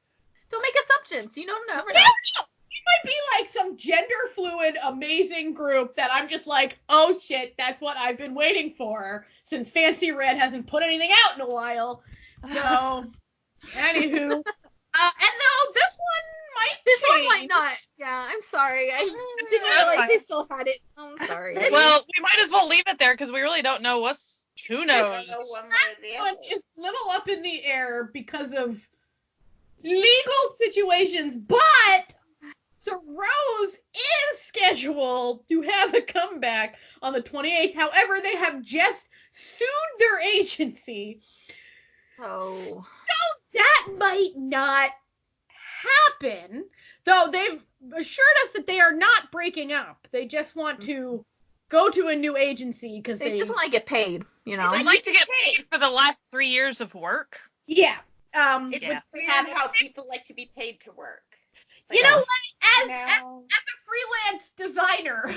Speaker 3: Don't make assumptions. You don't know.
Speaker 1: It might be like some gender fluid, amazing group that I'm just like, oh shit, that's what I've been waiting for since Fancy Red hasn't put anything out in a while. So, anywho, and no, this one might
Speaker 3: not. Yeah, I'm sorry. I didn't realize they still had it. I'm sorry.
Speaker 4: Well, we might as well leave it there because we really don't know who knows.
Speaker 1: That one is a little up in the air because of legal situations, but the Rose is scheduled to have a comeback on the 28th. However, they have just sued their agency.
Speaker 3: Oh.
Speaker 1: So that might not happen, though they've assured us that they are not breaking up. They just want to go to a new agency because
Speaker 3: They just want to get paid, you know.
Speaker 4: I'd like to get paid for the last 3 years of work.
Speaker 1: Yeah.
Speaker 2: It's
Speaker 4: Yeah.
Speaker 2: weird how people like to be paid to work.
Speaker 1: You know what? As
Speaker 2: No.
Speaker 1: a freelance designer, I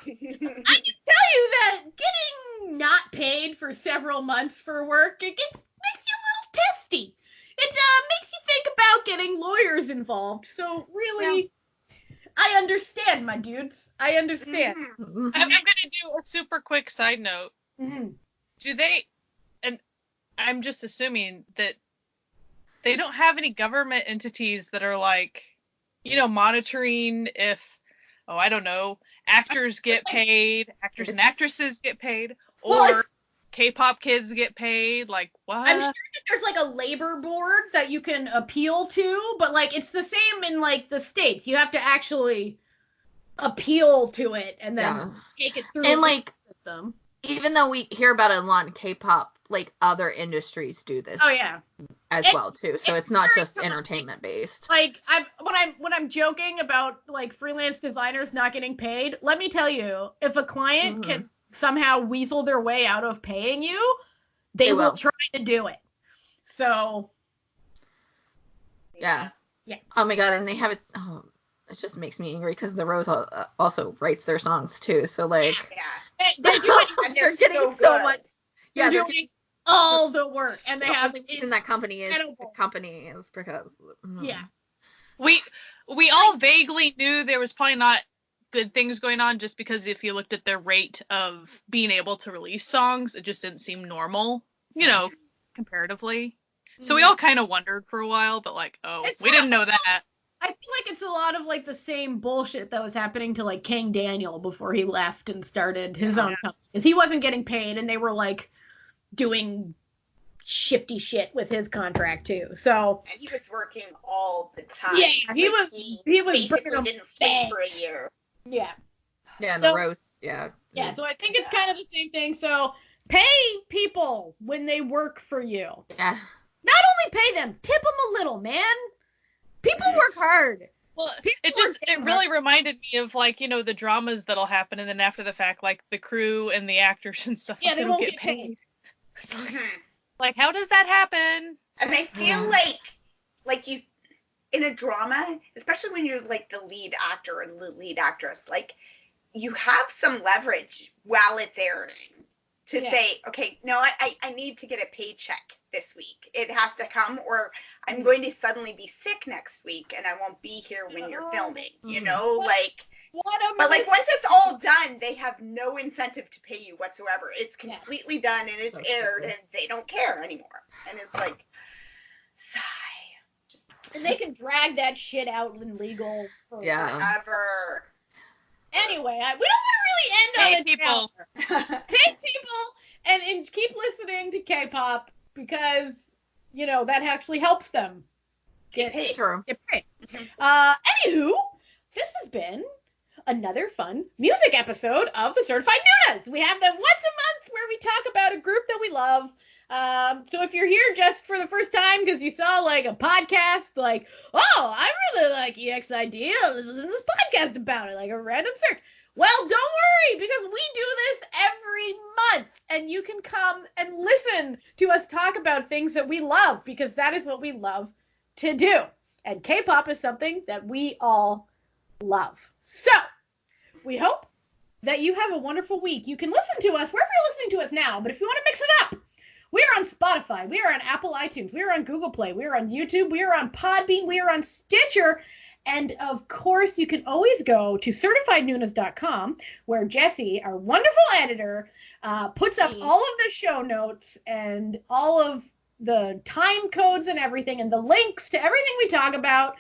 Speaker 1: can tell you that getting not paid for several months for work, makes you a little testy. It makes you think about getting lawyers involved. So really, I understand, my dudes. I understand.
Speaker 3: Mhm.
Speaker 4: I'm going to do a super quick side note.
Speaker 1: Mm-hmm.
Speaker 4: Do they, and I'm just assuming that they don't have any government entities that are like, monitoring if, I don't know, actors get paid, actors and actresses get paid, or K-pop kids get paid. Like, what?
Speaker 1: I'm sure that there's like a labor board that you can appeal to, but like it's the same in like the States. You have to actually appeal to it and then take it through
Speaker 3: And like,
Speaker 1: the system.
Speaker 3: even though we hear about it a lot in K-pop, like other industries do this
Speaker 1: Oh yeah.
Speaker 3: as well too. So it's not just entertainment based.
Speaker 1: Like when I'm joking about like freelance designers not getting paid, let me tell you, if a client can somehow weasel their way out of paying you, they will try to do it. So
Speaker 3: yeah.
Speaker 1: Yeah.
Speaker 3: Oh my god, and they have it. Oh, it just makes me angry because the Rose also writes their songs too. So like,
Speaker 1: they do it,
Speaker 2: And they're
Speaker 1: getting
Speaker 2: so
Speaker 1: so
Speaker 2: good.
Speaker 1: much.
Speaker 3: yeah,
Speaker 1: They're doing all the work, and they
Speaker 3: the
Speaker 1: have
Speaker 3: only reason that company is
Speaker 1: incredible.
Speaker 3: the company is because
Speaker 1: Yeah.
Speaker 4: We all vaguely knew there was probably not good things going on, just because if you looked at their rate of being able to release songs, it just didn't seem normal, comparatively. So we all kind of wondered for a while, but like, we didn't know that.
Speaker 1: I feel like it's a lot of like the same bullshit that was happening to like King Daniel before he left and started his own company, because he wasn't getting paid and they were like doing shifty shit with his contract too. So
Speaker 2: And he was working all the time.
Speaker 1: yeah, he was
Speaker 2: basically didn't sleep for a year.
Speaker 1: Yeah.
Speaker 3: yeah, and
Speaker 1: So-
Speaker 3: the Rose, yeah.
Speaker 1: So I think it's kind of the same thing. So pay people when they work for you.
Speaker 3: Yeah.
Speaker 1: Not only pay them, tip them a little, man. People work hard.
Speaker 4: Well,
Speaker 1: People
Speaker 4: it really reminded me of like, the dramas that'll happen, and then after the fact, like the crew and the actors and stuff,
Speaker 1: Yeah, they
Speaker 4: don't
Speaker 1: won't
Speaker 4: get
Speaker 1: get
Speaker 4: paid.
Speaker 1: paid.
Speaker 4: It's like, how does that happen?
Speaker 2: And I feel like you, in a drama, especially when you're like the lead actor or the lead actress, like you have some leverage while it's airing to say, okay, no, I need to get a paycheck this week. It has to come, or I'm going to suddenly be sick next week and I won't be here when you're filming, But like once it's all done, they have no incentive to pay you whatsoever. It's completely done and it's aired and they don't care anymore. And it's like, sigh.
Speaker 1: And they can drag that shit out in legal forever. Anyway, we don't want to really end on
Speaker 4: Pay
Speaker 1: a
Speaker 4: people.
Speaker 1: downer. Pay people and keep listening to K-pop because, that actually helps them get paid.
Speaker 3: True.
Speaker 1: Get paid. Anywho, this has been another fun music episode of the Certified Nunas. We have them once a month where we talk about a group that we love. So if you're here just for the first time because you saw like a podcast, like, oh, I really like EXID, listen to this podcast about it, like a random search. Well, don't worry, because we do this every month, and you can come and listen to us talk about things that we love, because that is what we love to do. And K-pop is something that we all love. So, we hope that you have a wonderful week. You can listen to us wherever you're listening to us now, but if you want to mix it up, we are on Spotify, we are on Apple iTunes, we are on Google Play, we are on YouTube, we are on Podbean, we are on Stitcher, and of course you can always go to certifiednunas.com, where Jessie, our wonderful editor, puts up all of the show notes and all of the time codes and everything, and the links to everything we talk about.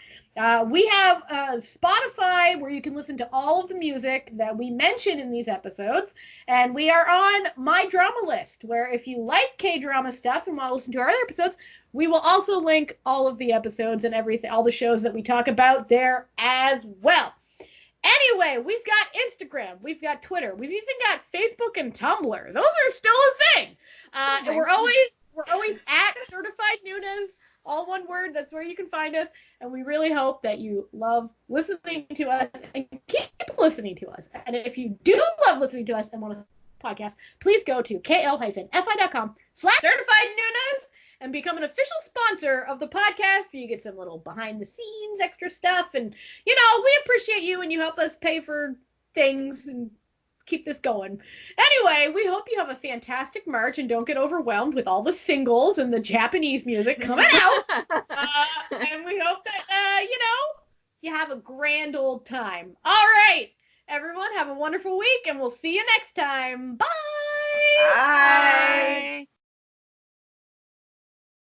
Speaker 1: We have Spotify, where you can listen to all of the music that we mention in these episodes. And we are on My Drama List, where if you like K-drama stuff and want to listen to our other episodes, we will also link all of the episodes and everything, all the shows that we talk about there as well. Anyway, we've got Instagram, we've got Twitter, we've even got Facebook and Tumblr. Those are still a thing. And we're always at Certified Nunas, all one word. That's where you can find us. And we really hope that you love listening to us and keep listening to us. And if you do love listening to us and want to podcast, please go to ko-fi.com/certifiednunas and become an official sponsor of the podcast, where you get some little behind the scenes extra stuff. And, we appreciate you, and you help us pay for things and keep this going. Anyway, we hope you have a fantastic March and don't get overwhelmed with all the singles and the Japanese music coming out. And we hope that, you have a grand old time. All right, everyone, have a wonderful week, and we'll see you next time. Bye!
Speaker 2: Bye!